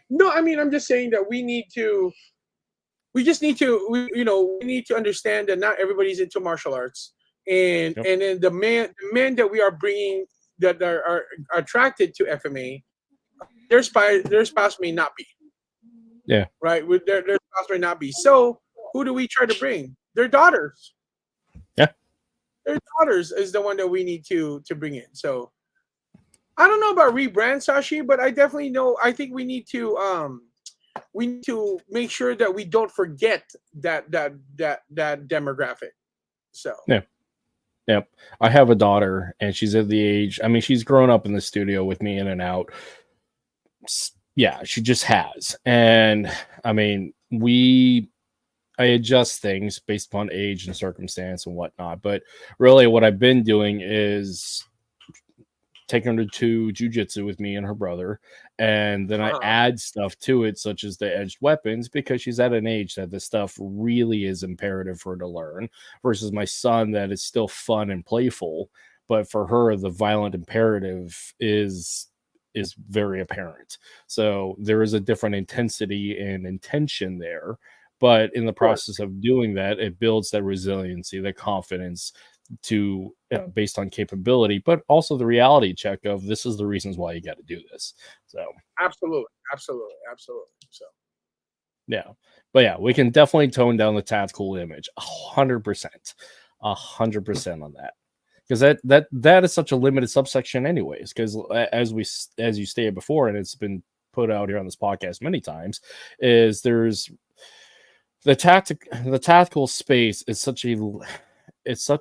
No, I mean, I'm just saying that we need to understand that not everybody's into martial arts, and then the men that we are bringing that are attracted to FMA, their spouse may not be. Yeah. Right. Their spouse may not be. So who do we try to bring? Their daughters. Yeah. Their daughters is the one that we need to bring in. So I don't know about rebrand, Sashi, but I definitely know. I think we need to make sure that we don't forget that demographic. So yeah. I have a daughter, and she's at the age. I mean, she's grown up in the studio with me in and out. Yeah, she just has, and I mean, I adjust things based upon age and circumstance and whatnot. But really, what I've been doing is taking her to jujitsu with me and her brother, and then I add stuff to it, such as the edged weapons, because she's at an age that this stuff really is imperative for her to learn, versus my son that is still fun and playful, but for her the violent imperative is very apparent. So there is a different intensity and intention there, but in the process of doing that, it builds that resiliency, that confidence to based on capability, but also the reality check of this is the reasons why you got to do this. So absolutely. So yeah, but yeah, we can definitely tone down the tactical image 100%, 100% on that, because that is such a limited subsection anyways, because as you stated before, and it's been put out here on this podcast many times, is there's the tactical space is such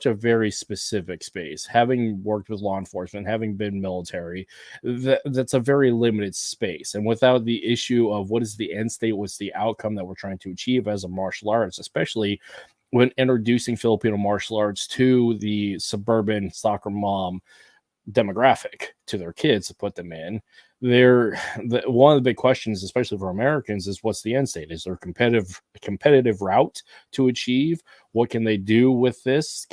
a very specific space. Having worked with law enforcement, having been military, that's a very limited space. And without the issue of what is the end state, what's the outcome that we're trying to achieve as a martial arts, especially when introducing Filipino martial arts to the suburban soccer mom demographic, to their kids, to put them in, one of the big questions, especially for Americans, is what's the end state? Is there a competitive route to achieve? What can they do with this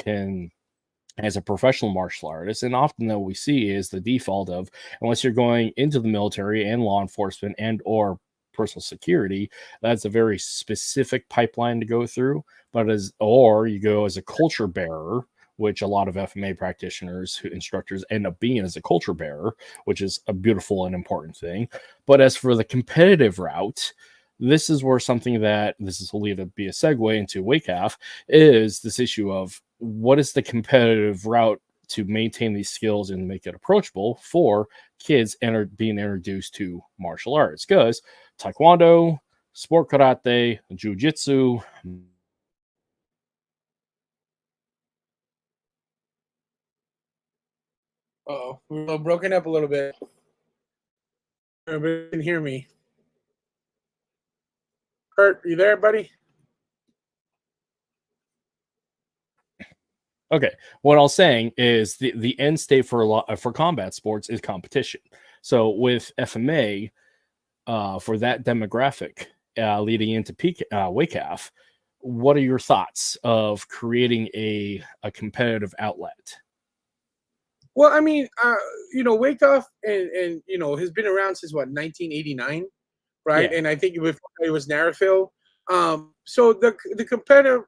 as a professional martial artist? And often what we see is the default of, unless you're going into the military and law enforcement and or personal security, that's a very specific pipeline to go through. But or you go as a culture bearer, which a lot of FMA practitioners, instructors end up being as a culture bearer, which is a beautiful and important thing. But as for the competitive route, this is where this will lead to be a segue into WEKAF, is this issue of what is the competitive route to maintain these skills and make it approachable for kids being introduced to martial arts. Because Taekwondo, sport karate, jiu-jitsu, we're broken up a little bit. Everybody can hear me. Kurt, you there, buddy? Okay. What I was saying is the end state for combat sports is competition. So with FMA, for that demographic leading into WEKAF, what are your thoughts of creating a competitive outlet? Well, I mean, WEKAF and has been around since 1989. right? Yeah. And I think before it was Narafil. So the competitive,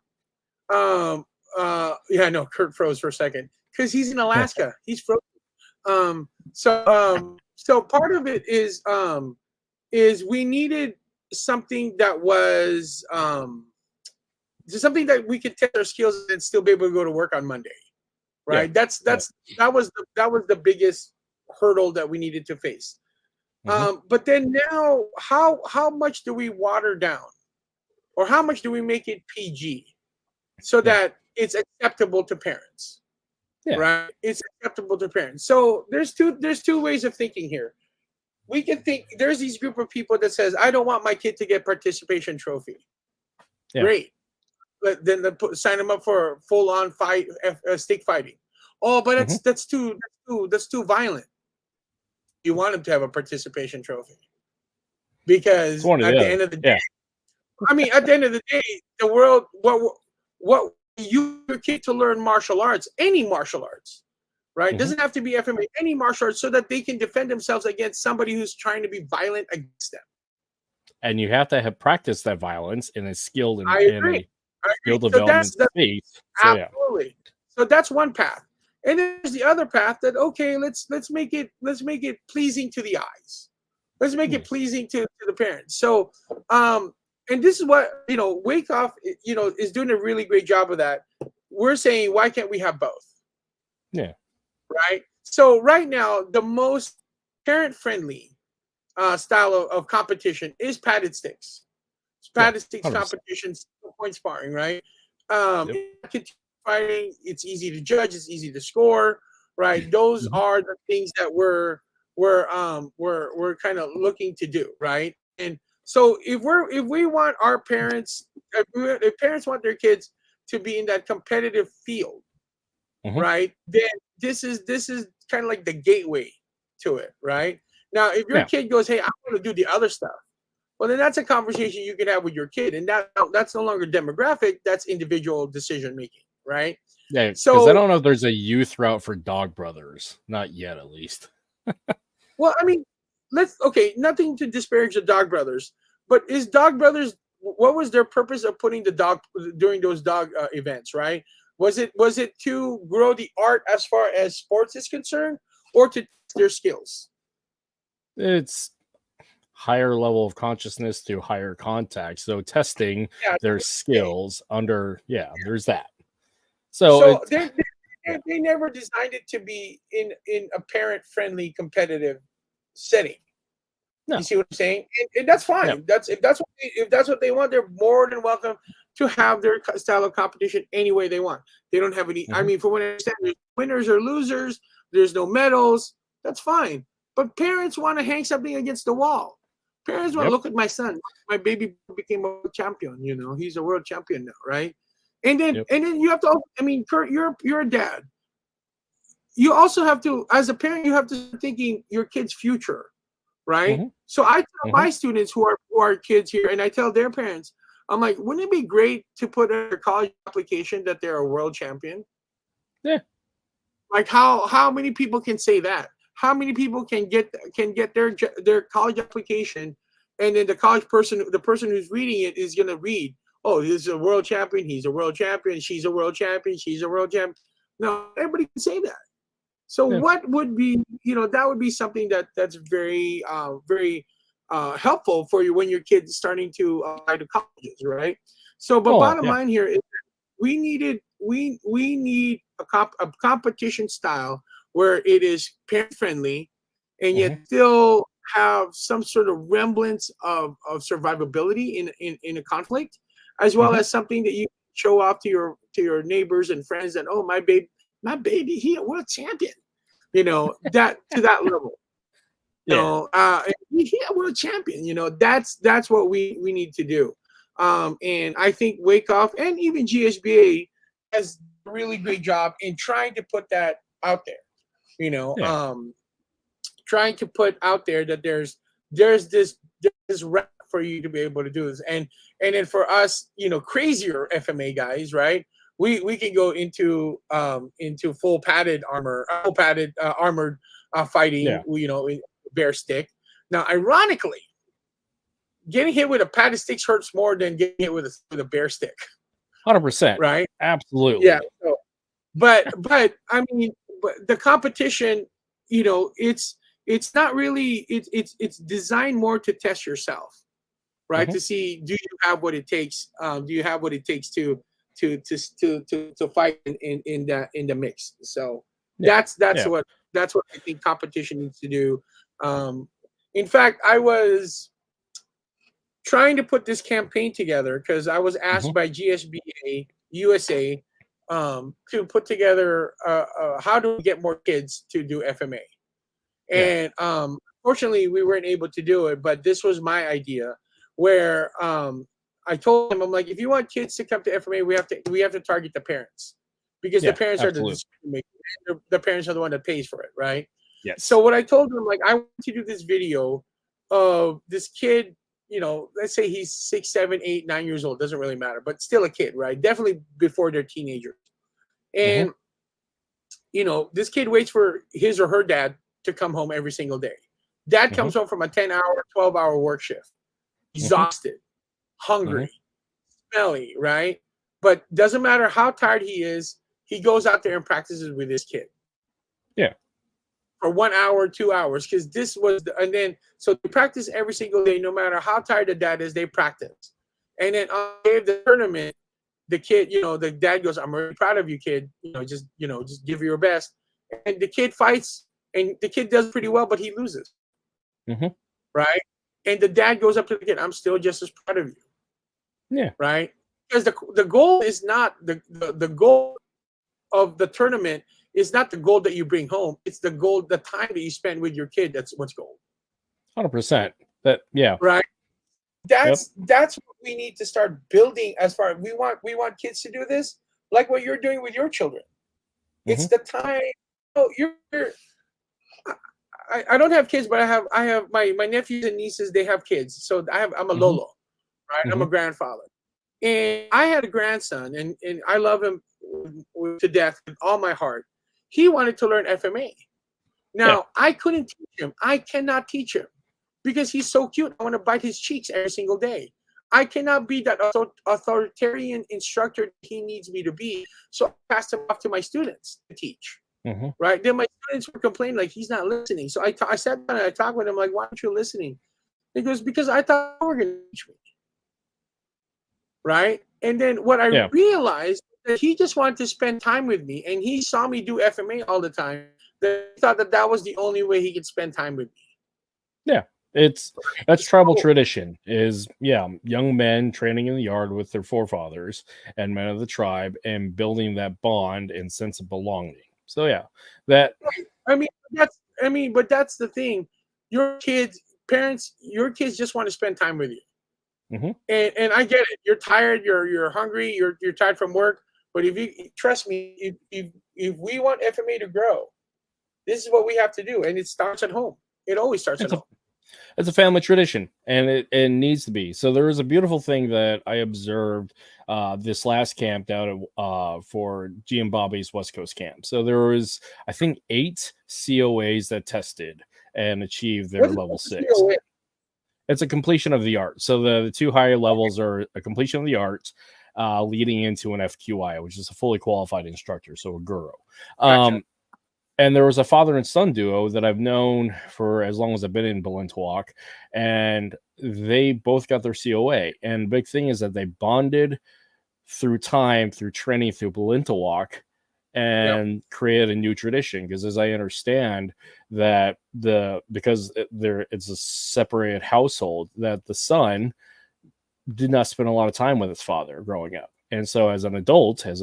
yeah, no, Kurt froze for a second because he's in Alaska. He's frozen. So part of it is we needed something that was something that we could test our skills and still be able to go to work on Monday, right? Yeah. That was the biggest hurdle that we needed to face. But then now, how much do we water down, or how much do we make it PG, so that it's acceptable to parents? Yeah. Right? It's acceptable to parents. So there's two ways of thinking here. We can think there's these group of people that says, I don't want my kid to get participation trophy. Yeah. Great. But then sign them up for full-on fight, stick fighting. Oh, but that's too violent. You want them to have a participation trophy, because at the end of the day, I mean, at the end of the day, the world, what you your kid to learn martial arts, any martial arts, right? Doesn't have to be FMA, any martial arts, so that they can defend themselves against somebody who's trying to be violent against them. And you have to have practiced that violence in a skilled and skill so development space. So, absolutely. So that's one path. And then there's the other path that, okay, let's make it pleasing to the eyes. Let's make it pleasing to the parents. So and this is what, WEKAF, is doing a really great job of that. We're saying, why can't we have both? Yeah. Right. So right now, the most parent-friendly style of competition is padded sticks. It's padded sticks 100%. Competitions, point sparring, right? Fighting, it's easy to judge, it's easy to score, right? Those are the things that we're kind of looking to do, right? And so if we want our parents, if parents want their kids to be in that competitive field, right, then this is kind of like the gateway to it, right? Now, if your kid goes, hey, I want to do the other stuff, well, then that's a conversation you can have with your kid, and that's no longer demographic, that's individual decision making, right? Yeah, because I don't know if there's a youth route for Dog Brothers, not yet, at least. Well, I mean, nothing to disparage the Dog Brothers, but is Dog Brothers, what was their purpose of putting the dog during those dog events, right? Was it to grow the art as far as sports is concerned, or to test their skills? It's higher level of consciousness to higher contact. So testing their skills under, there's that. So they never designed it to be in a parent-friendly competitive setting. No. You see what I'm saying? And that's fine. Yeah. If that's what they want, they're more than welcome to have their style of competition any way they want. They don't have any. I mean, from what I understand, there's winners or losers. There's no medals. That's fine. But parents want to hang something against the wall. Parents want to look at my son. My baby became a world champion. He's a world champion now, right? And then you have to. I mean, Kurt, you're a dad. You also have to, as a parent, you have to start thinking your kid's future, right? So I tell my students who are kids here, and I tell their parents, I'm like, wouldn't it be great to put in their college application that they're a world champion? Yeah. Like how many people can say that? How many people can get their college application, and then the person who's reading it is going to read, oh, this is a world champion, he's a world champion, she's a world champion, she's a world champion. No, everybody can say that. So what would be, that would be something that's very, very helpful for you when your kid's starting to apply to colleges, right? So, but bottom line here is we need a competition style where it is parent friendly, and yet still have some sort of remnants of survivability in a conflict, as well as something that you show off to your neighbors and friends that, oh, my baby, he a world champion, that to that level. He a world champion. That's what we need to do. And I think WEKAF and even GSBA has a really great job in trying to put that out there. Trying to put out there that there's this rep for you to be able to do this, and then for us, crazier FMA guys, right? We can go into full padded armor, armored fighting, bear stick. Now, ironically, getting hit with a padded stick hurts more than getting hit with a bare stick. 100%. Right? Absolutely. Yeah. So, but I mean, but the competition, it's not really it's designed more to test yourself, right? To see, do you have what it takes? Do you have what it takes to fight in the mix? So that's what I think competition needs to do. In fact, I was trying to put this campaign together because I was asked by GSBA USA to put together how do we get more kids to do FMA. And fortunately, we weren't able to do it, but this was my idea where I told him, I'm like, if you want kids to come to FMA, we have to target the parents because the parents are the parents are the one that pays for it, right? Yes. So what I told him, like, I want to do this video of this kid, let's say he's 6, 7, 8, 9 years old, doesn't really matter, but still a kid, right? Definitely before they're teenagers. And this kid waits for his or her dad to come home every single day. Dad comes home from a 10-hour, 12-hour work shift, exhausted, hungry, smelly, right? But doesn't matter how tired he is, he goes out there and practices with his kid. Yeah. For 1 hour, 2 hours, because this was, and then, so they practice every single day, no matter how tired the dad is, they practice. And then on the day of the tournament, the kid, the dad goes, I'm really proud of you, kid. Just give your best. And the kid fights, and the kid does pretty well, but he loses. Right? And the dad goes up to the kid, I'm still just as proud of you. Yeah. Right? Because the goal is not the goal of the tournament is not the goal that you bring home. It's the goal, the time that you spend with your kid. That's what's goal. 100%. Right. That's what we need to start building. As far as we want kids to do this, like what you're doing with your children. It's the time. I don't have kids, but I have my nephews and nieces. They have kids, so I'm a Lolo, right? I'm a grandfather, and I had a grandson, and I love him to death with all my heart. He wanted to learn FMA. Now I couldn't teach him. I cannot teach him because he's so cute. I want to bite his cheeks every single day. I cannot be that authoritarian instructor he needs me to be. So I passed him off to my students to teach. Right? Then my students were complaining like he's not listening. So I sat down and I talked with him like, why aren't you listening? He goes, because I thought you were going to teach me. Right? And then what I realized that he just wanted to spend time with me, and he saw me do FMA all the time. That he thought that was the only way he could spend time with me. Yeah. That's tribal tradition is young men training in the yard with their forefathers and men of the tribe and building that bond and sense of belonging. So but that's the thing. Your kids just want to spend time with you. And I get it. You're tired, you're hungry, you're tired from work. But if you trust me, if we want FMA to grow, this is what we have to do. And it starts at home. It always starts at home. It's a family tradition, and it needs to be. So there was a beautiful thing that I observed this last camp down at, for G and Bobby's West Coast camp. So there was, I think, 8 COAs that tested and achieved their level 6. COA? It's a completion of the art. So the 2 higher levels are a completion of the art leading into an FQI, which is a fully qualified instructor, so a guru. Gotcha. And there was a father and son duo that I've known for as long as I've been in Balintawak, and they both got their COA. And the big thing is that they bonded through time, through training, through Balintawak, and create a new tradition. Because as I understand that because it's a separated household, that the son did not spend a lot of time with his father growing up, and so as an adult, as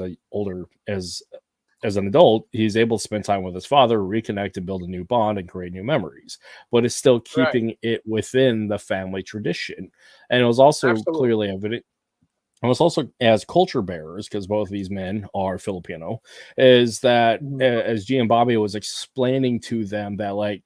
an adult, he's able to spend time with his father, reconnect and build a new bond and create new memories, but it's still keeping it within the family tradition. And it was also clearly evident. It was also as culture bearers, because both of these men are Filipino, is that as G and Bobby was explaining to them that like,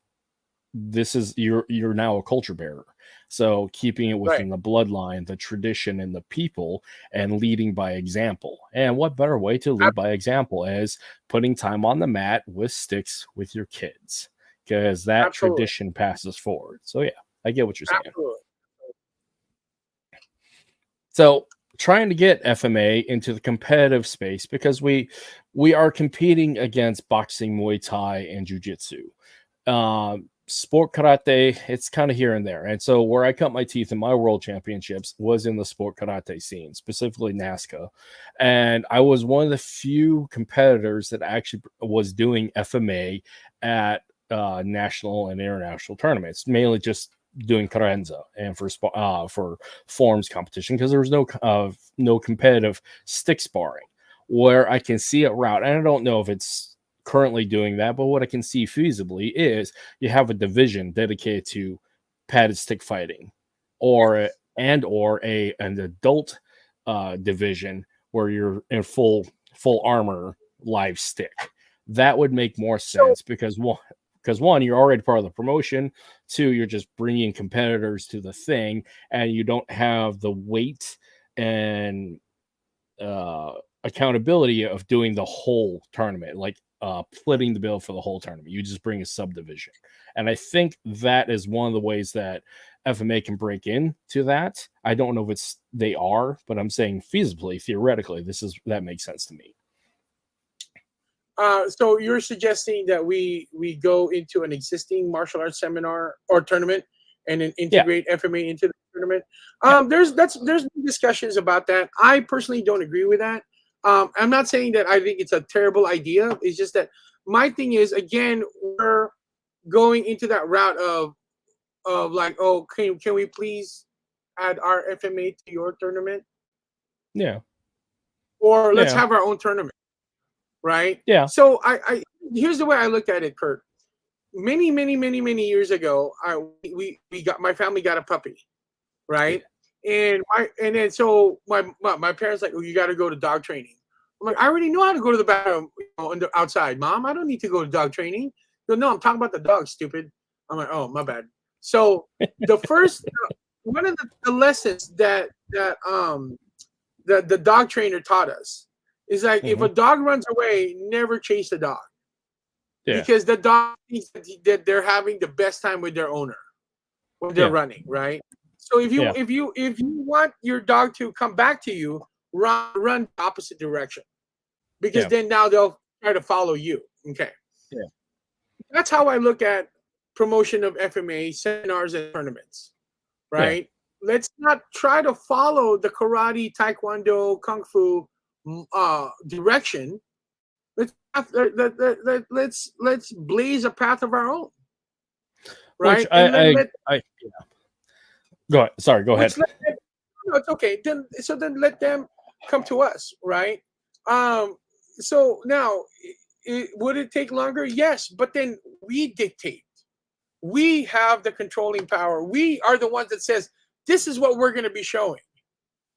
this is you're now a culture bearer. So keeping it within the bloodline, the tradition, and the people, and leading by example. And what better way to lead by example as putting time on the mat with sticks with your kids, because that tradition passes forward. So I get what you're saying. So trying to get FMA into the competitive space because we are competing against boxing, Muay Thai, and Jiu-Jitsu. Sport karate, it's kind of here and there. And so where I cut my teeth in my world championships was in the sport karate scene, specifically NASCA. And I was one of the few competitors that actually was doing FMA at national and international tournaments, mainly just doing carenza and for forms competition because there was no competitive stick sparring where I can see a route. And I don't know if it's currently doing that, but what I can see feasibly is you have a division dedicated to padded stick fighting, or an adult division where you're in full armor live stick. That would make more sense because one, you're already part of the promotion. Two, you're just bringing competitors to the thing, and you don't have the weight and accountability of doing the whole tournament, like splitting the bill for the whole tournament. You just bring a subdivision, and I think that is one of the ways that FMA can break into that. I don't know if they are, but I'm saying feasibly, theoretically, that makes sense to me. So you're suggesting that we go into an existing martial arts seminar or tournament and then integrate FMA into the tournament? There's discussions about that. I personally don't agree with that. I'm not saying that I think it's a terrible idea. It's just that my thing is, again, we're going into that route of like, oh, can we please add our FMA to your tournament? Yeah. Or let's have our own tournament, right? Yeah. So I here's the way I look at it, Kurt. Many years ago, my family got a puppy, right? And then so my parents like, oh, you got to go to dog training. I'm like, I already know how to go to the bathroom outside, Mom. I don't need to go to dog training. No, I'm talking about the dog, stupid. I'm like, oh, my bad. So the first one of the lessons that the dog trainer taught us is like, if a dog runs away, never chase the dog. Yeah. Because the dog thinks that they're having the best time with their owner when they're running, right? So if you want your dog to come back to you, run the opposite direction, because then now they'll try to follow you. Okay. Yeah. That's how I look at promotion of FMA seminars and tournaments, right? Yeah. Let's not try to follow the karate, taekwondo, kung fu direction. Let's blaze a path of our own, right? Which Go ahead. Sorry, go ahead. No, it's okay. Then let them come to us, right? So now, would it take longer? Yes, but then we dictate. We have the controlling power. We are the ones that says this is what we're going to be showing,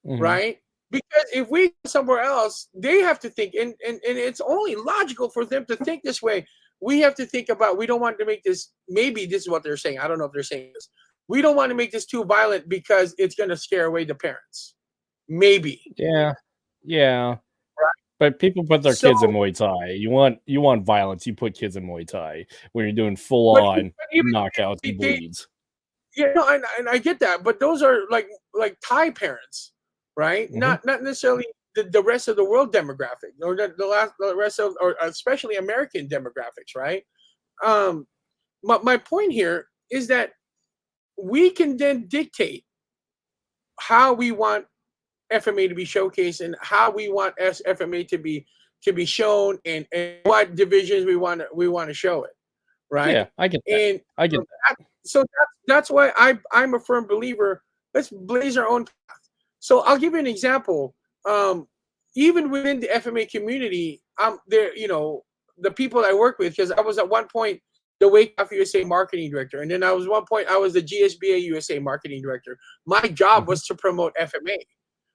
right? Because if we go somewhere else, they have to think, and it's only logical for them to think this way. We have to think about, we don't want to make this, maybe this is what they're saying. I don't know if they're saying this. We don't want to make this too violent because it's going to scare away the parents. Maybe. Yeah. Right. But people put their kids in Muay Thai. You want violence, you put kids in Muay Thai when you're doing full on knockouts and bleeds. Yeah, no, and I get that, but those are like Thai parents, right? Not necessarily the rest of the world demographic, or the rest of, or especially American demographics, right? My point here is that we can then dictate how we want FMA to be showcased and how we want FMA to be shown, and what divisions we want to show it, right? Yeah, I get that. And I get that. So that's why I'm a firm believer. Let's blaze our own path. So I'll give you an example. Even within the FMA community, there, the people I work with, because I was at one point the WEKAF USA marketing director, and then I was the GSBA USA marketing director. My job was to promote FMA,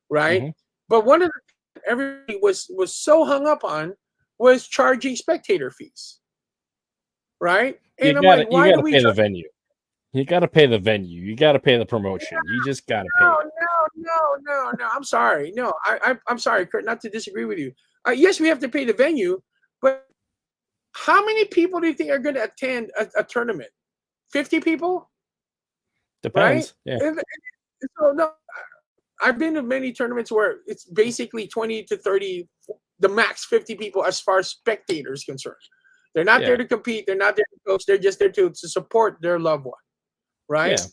right? But one of the everybody was so hung up on was charging spectator fees, right? And I'm like, why do we pay the venue? You got to pay the venue. You got to pay the promotion. You just got to pay. No. I'm sorry. No, I'm sorry, Kurt, not to disagree with you. Yes, we have to pay the venue, but how many people do you think are going to attend a tournament? 50 people? Depends. Right? Yeah. So no, I've been to many tournaments where it's basically 20 to 30, the max 50 people as far as spectators concerned. They're not there to compete. They're not there to coach. They're just there to support their loved one, right? Yeah.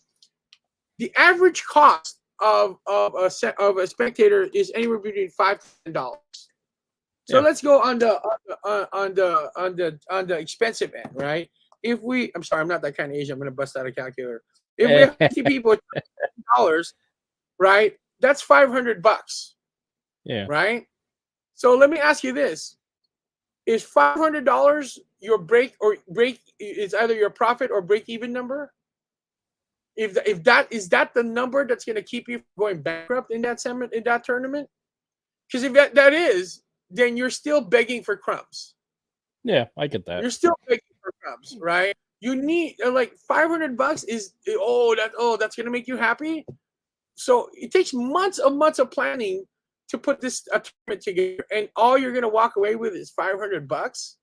The average cost of a spectator is anywhere between $5 to $10. So let's go on the expensive end, right? If we, I'm sorry, I'm not that kind of Asian. I'm going to bust out a calculator. If we have 50 people at $10, right? That's $500. Yeah. Right. So let me ask you this: is $500 your break is either your profit or break even number? If that is the number that's going to keep you from going bankrupt in that tournament? Because if that is, then you're still begging for crumbs. Yeah, I get that. You're still begging for crumbs, right? You need like $500 is that's going to make you happy. So it takes months of planning to put this tournament together, and all you're going to walk away with is $500.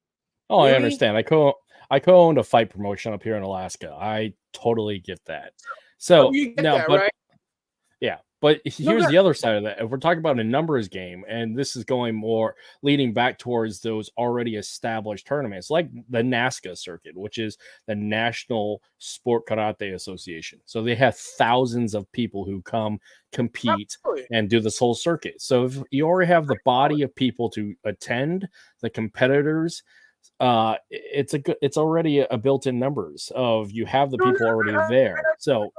Oh, really? I understand. I co-owned a fight promotion up here in Alaska. I totally get that. So you get now, that, right? Yeah. But here's the other side of that. If we're talking about a numbers game, and this is going more leading back towards those already established tournaments, like the NASCA circuit, which is the National Sport Karate Association. So they have thousands of people who come compete and do this whole circuit. So if you already have the body of people to attend, the competitors, it's already a built-in numbers of you have the people already there. So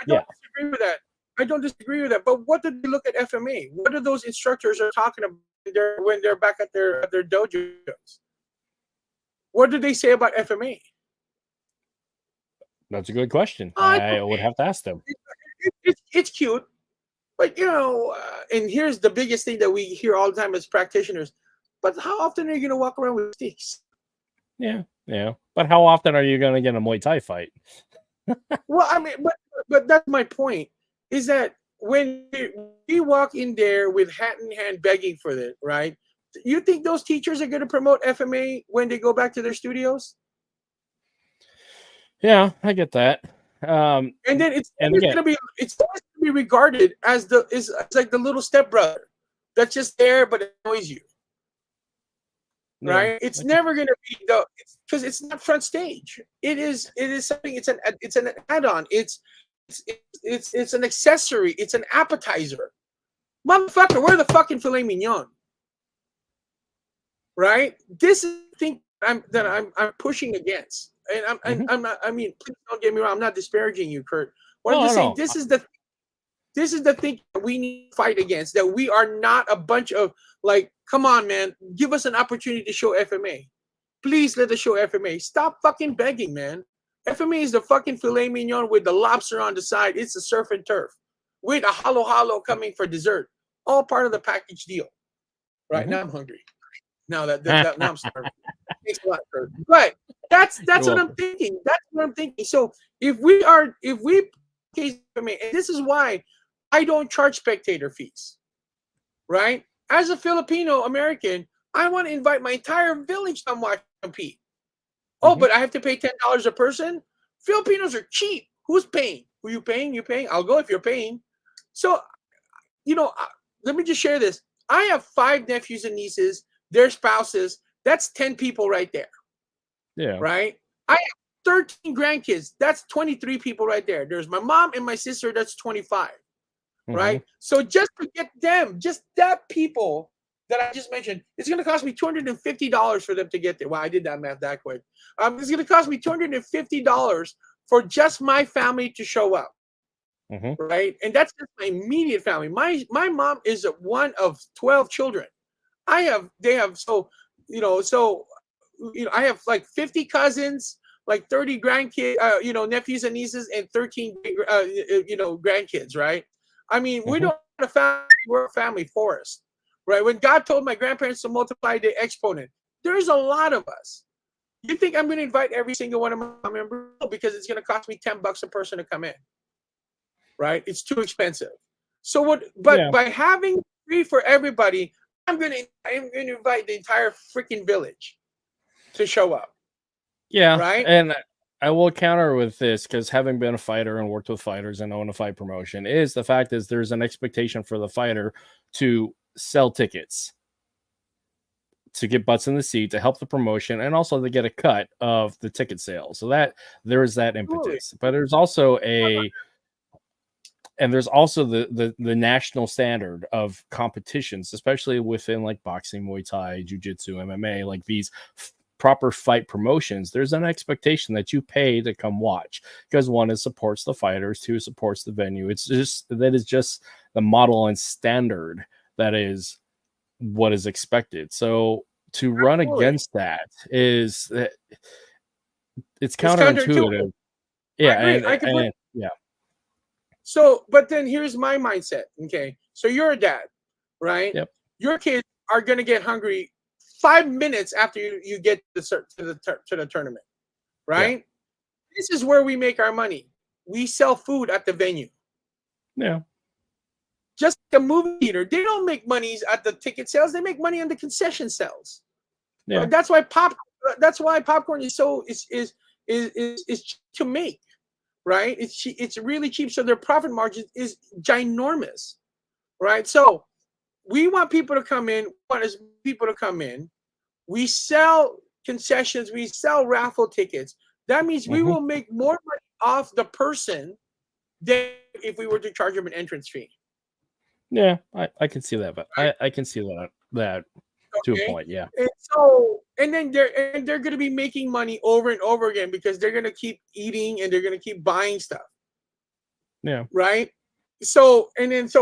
I don't disagree with that. I don't disagree with that, but what did they look at FMA? What are those instructors are talking about when they're back at their dojos? What did they say about FMA? That's a good question. I would have to ask them. It's cute, but and here's the biggest thing that we hear all the time as practitioners. But how often are you going to walk around with sticks? Yeah. But how often are you going to get a Muay Thai fight? Well, I mean, but that's my point. Is that when we walk in there with hat in hand begging for it, right? You think those teachers are going to promote FMA when they go back to their studios? Yeah, I get that. And then it's going to be regarded as it's like the little stepbrother that's just there but annoys you, right? It's never going to be because it's not front stage. It is something. It's an add-on. It's an accessory. It's an appetizer. Motherfucker, we're the fucking filet mignon. Right? This is the thing I'm pushing against. And I'm not, I mean, please don't get me wrong. I'm not disparaging you, Kurt. What I'm just saying, this is the thing that we need to fight against, that we are not a bunch of like, come on, man, give us an opportunity to show FMA. Please let us show FMA. Stop fucking begging, man. FMA is the fucking filet mignon with the lobster on the side. It's the surf and turf with a halo coming for dessert. All part of the package deal. Right now I'm hungry. Now now I'm starving. Thanks a lot, Kurt. But that's what I'm thinking. That's what I'm thinking. So if we FMA, and this is why I don't charge spectator fees. Right? As a Filipino American, I want to invite my entire village to watch compete. Oh, but I have to pay $10 a person? Filipinos are cheap. Who's paying? Who you paying? You paying? I'll go if you're paying. So, let me just share this. I have 5 nephews and nieces, their spouses. That's 10 people right there. Yeah. Right? I have 13 grandkids. That's 23 people right there. There's my mom and my sister. That's 25. Right? So just to get them, just that people that I just mentioned, it's going to cost me $250 for them to get there. Well, I did that math that quick. It's going to cost me $250 for just my family to show up, right? And that's just my immediate family. My mom is one of 12 children. I have like 50 cousins, like 30 grandkids, nephews and nieces, and 13 grandkids, right? I mean, we're a family forest. Right? When God told my grandparents to multiply the exponent, there's a lot of us. You think I'm going to invite every single one of my members? No, because it's going to cost me $10 a person to come in. Right? It's too expensive. So by having free for everybody, I'm going to invite the entire freaking village to show up. Yeah. Right? And I will counter with this, because having been a fighter and worked with fighters and own a fight promotion, is the fact is there's an expectation for the fighter to sell tickets, to get butts in the seat, to help the promotion, and also to get a cut of the ticket sales. So that there is that impetus. But there's also the national standard of competitions, especially within like boxing, Muay Thai, Jiu-Jitsu, MMA, like these proper fight promotions. There's an expectation that you pay to come watch, because one, it supports the fighters, two, it supports the venue. It's just the model and standard that is what is expected. So to run against that is that it's counterintuitive. Yeah, yeah. So, but then here's my mindset. Okay, so you're a dad, right? Yep. Your kids are gonna get hungry 5 minutes after you get to the tournament, right? Yeah. This is where we make our money. We sell food at the venue. Yeah. Just like a movie theater, they don't make money at the ticket sales. They make money on the concession sales. Yeah. That's why popcorn is so is to make, right? It's really cheap, so their profit margin is ginormous, right? So we want people to come in. We sell concessions. We sell raffle tickets. That means we will make more money off the person than if we were to charge them an entrance fee. Yeah, I can see that, but I can see that to a point. Yeah. And then they're going to be making money over and over again, because they're going to keep eating and they're going to keep buying stuff. Yeah. Right. So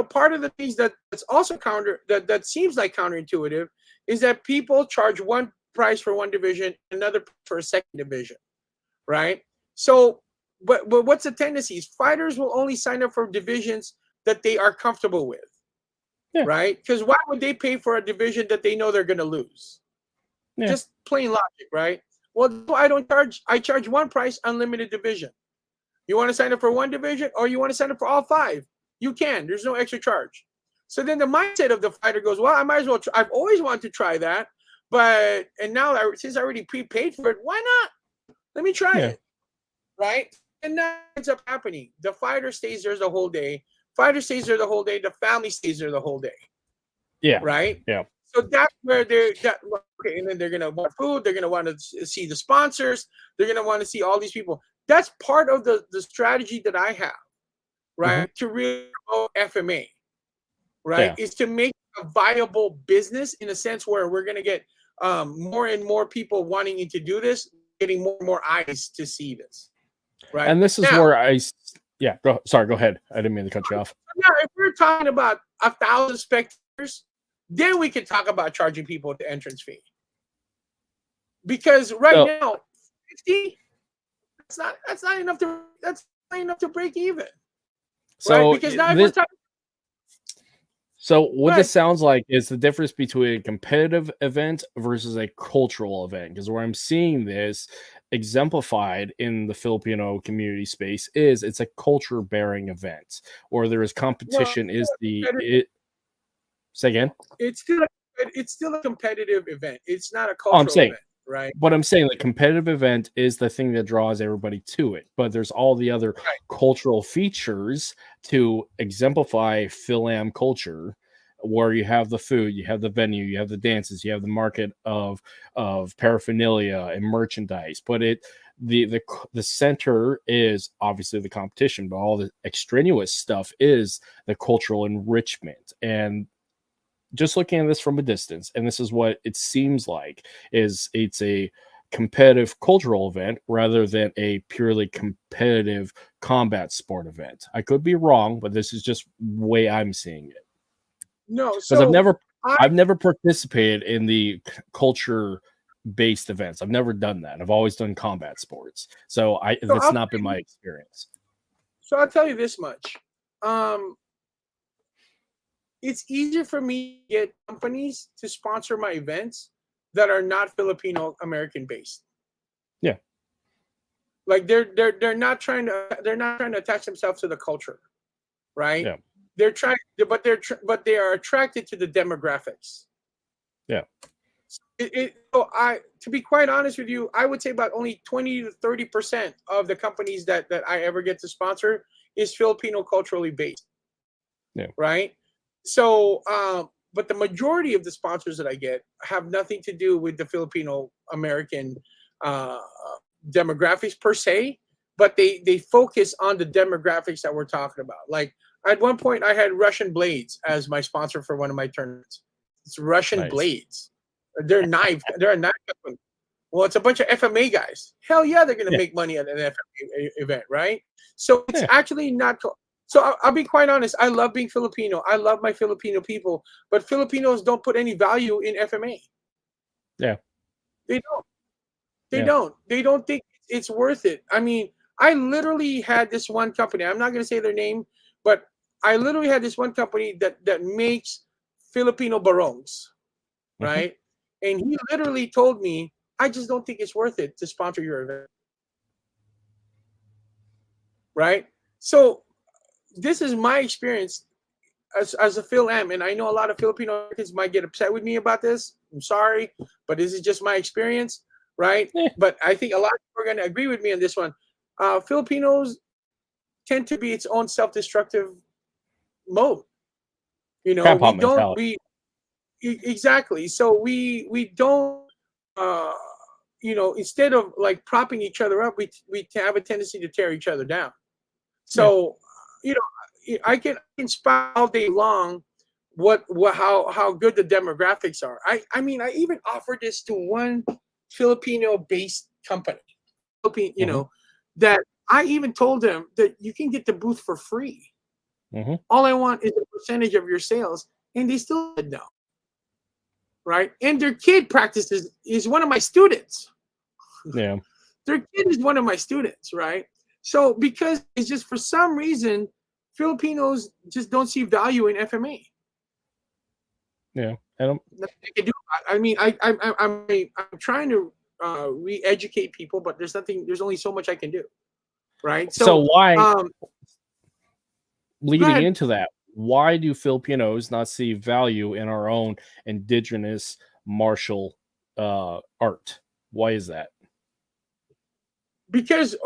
part of the things that's also that seems like counterintuitive is that people charge one price for one division, another for a second division. Right. So, but what's the tendency? Fighters will only sign up for divisions that they are comfortable with. Yeah. Right? Because why would they pay for a division that they know they're going to lose? Yeah. Just plain logic, right? Well, I charge one price, unlimited division. You want to sign up for one division, or you want to sign up for all 5? You can. There's no extra charge. So then the mindset of the fighter goes, well, I might as well. I've always wanted to try that, and now since I already prepaid for it, why not? Let me try it. Right? And that ends up happening. The fighter stays there the whole day. The family stays there the whole day. Yeah. Right? Yeah. So that's where and then they're going to want food. They're going to want to see the sponsors. They're going to want to see all these people. That's part of the strategy that I have, right? To really promote FMA, right? Is to make a viable business, in a sense where we're going to get more and more people wanting to do this, getting more and more eyes to see this, right? And this is where go ahead. I didn't mean to cut you off. Now, if we're talking about 1,000 spectators, then we could talk about charging people the entrance fee. Because now, 50, that's not enough to break even. So right? Because now we're talking. So what this sounds like is the difference between a competitive event versus a cultural event. Because where I'm seeing this exemplified in the Filipino community space is it's a culture bearing event, or there is competition. Say again? It's still a competitive event. It's not a cultural event, right? But I'm saying the competitive event is the thing that draws everybody to it. But there's all the other cultural features to exemplify Fil-Am culture, where you have the food, you have the venue, you have the dances, you have the market of paraphernalia and merchandise. But the center is obviously the competition, but all the extraneous stuff is the cultural enrichment. And just looking at this from a distance, and this is what it seems like, is it's a competitive cultural event rather than a purely competitive combat sport event. I could be wrong, but this is just the way I'm seeing it. No, because I've never participated in the culture based events. I've never done that. I've always done combat sports. So that's not been my experience. So I'll tell you this much. It's easier for me to get companies to sponsor my events that are not Filipino American based. Yeah. Like they're not trying to attach themselves to the culture, right? Yeah. They're trying, but they are attracted to the demographics. Yeah. To be quite honest with you, I would say about only 20 to 30% of the companies that I ever get to sponsor is Filipino culturally based. Yeah. Right. So, but the majority of the sponsors that I get have nothing to do with the Filipino American demographics per se, but they focus on the demographics that we're talking about. Like at one point, I had Russian Blades as my sponsor for one of my tournaments. It's Russian Blades. They're a knife company. Well, it's a bunch of FMA guys. Hell yeah, they're going to make money at an FMA event, right? So it's actually not. So I'll be quite honest. I love being Filipino. I love my Filipino people, but Filipinos don't put any value in FMA. Yeah, they don't. They don't. They don't think it's worth it. I mean, I literally had this one company. I'm not going to say their name, but I literally had this one company that makes Filipino barongs, right? And he literally told me, I just don't think it's worth it to sponsor your event. Right? So this is my experience as a Phil M. And I know a lot of Filipino Americans might get upset with me about this. I'm sorry, but this is just my experience, right? But I think a lot of people are going to agree with me on this one. Filipinos tend to be its own self-destructive mode. You know, exactly. So we don't, you know, instead of like propping each other up, we have a tendency to tear each other down. So, you know, I can spout all day long how good the demographics are. I mean, I even offered this to one Filipino-based company, you know, that I even told them that you can get the booth for free. All I want is a percentage of your sales, and they still said no. Right? And their kid practices is one of my students. Yeah. Their kid is one of my students, right? So because it's just for some reason, Filipinos just don't see value in FMA. Yeah. Nothing I can do. I mean, I'm trying to re-educate people, but there's only so much I can do. Right? So why leading into that, why do Filipinos not see value in our own indigenous martial art? Why is that? Because,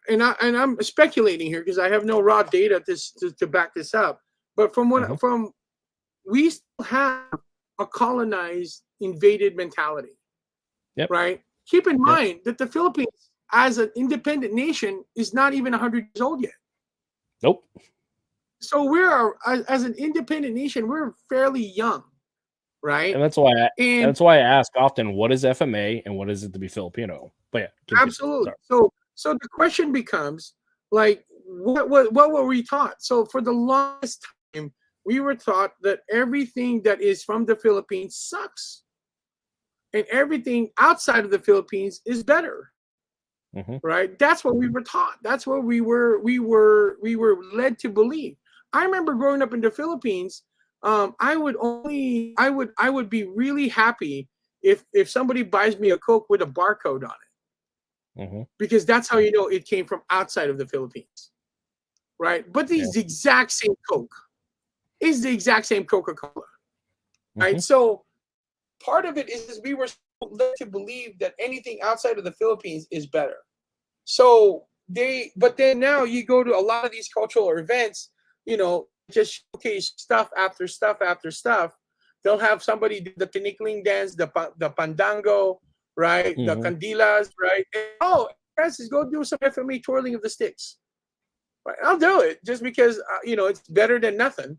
and I'm speculating here because I have no raw data to back this up. But from what we still have a colonized, invaded mentality. Right. Keep in mind that the Philippines, as an independent nation, is not even 100 years old yet. Nope. So as an independent nation, we're fairly young, right? And that's why I ask often, what is FMA and what is it to be Filipino? But yeah, absolutely. So the question becomes, like, what were we taught? So for the longest time, we were taught that everything that is from the Philippines sucks, and everything outside of the Philippines is better. Right? That's what we were taught. That's what we were led to believe. I remember growing up in the Philippines. I would be really happy if somebody buys me a Coke with a barcode on it, because that's how you know it came from outside of the Philippines, right? But the exact same Coke is the exact same Coca-Cola, right? So part of it is we were led to believe that anything outside of the Philippines is better. So but then now you go to a lot of these cultural events, you know, just showcase stuff after stuff after stuff. They'll have somebody do the tinikling dance, the pandango, right? The candilas, right? And, Francis, go do some FMA twirling of the sticks. Right? I'll do it just because, you know, it's better than nothing,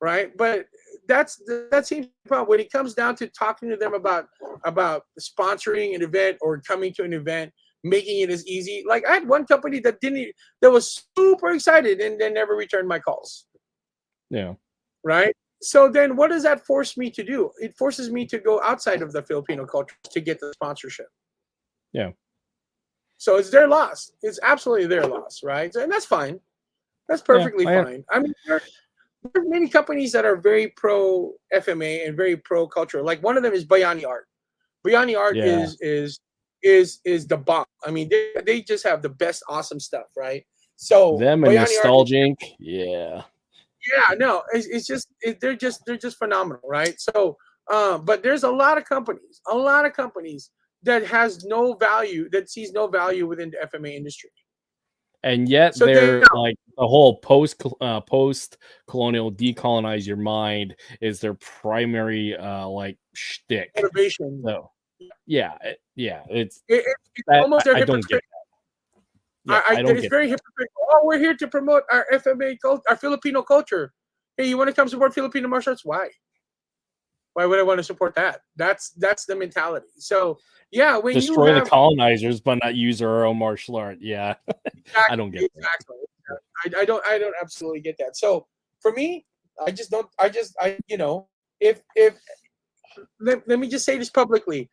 right? But that seems the problem when it comes down to talking to them about sponsoring an event or coming to an event, making it as easy. Like I had one company that was super excited and then never returned my calls. Yeah. Right. So then what does that force me to do? It forces me to go outside of the Filipino culture to get the sponsorship. Yeah. So it's their loss. It's absolutely their loss. Right. And that's fine. That's perfectly fine. I mean, there are many companies that are very pro FMA and very pro culture. Like one of them is Bayani Art. Bayani Art is the bomb. I mean, they just have the best awesome stuff, right? So them and Nostalgic, yeah, no, it's just they're just phenomenal, right? So But there's a lot of companies that has no value, that sees no value within the FMA industry. And yet So they're like the whole post-colonial decolonize your mind is their primary like shtick. Motivation. So yeah, it's almost I don't get that. Yeah, I don't it's get very that. hypocritical. Oh, we're here to promote our FMA culture, our Filipino culture. Hey, you want to come support Filipino martial arts? Why? Why would I want to support that? That's the mentality. So yeah, when destroy you have, the colonizers, but not use our own martial art. Yeah, exactly, I don't get that. I don't absolutely get that. So for me, I just don't. You know, if let me just say this publicly.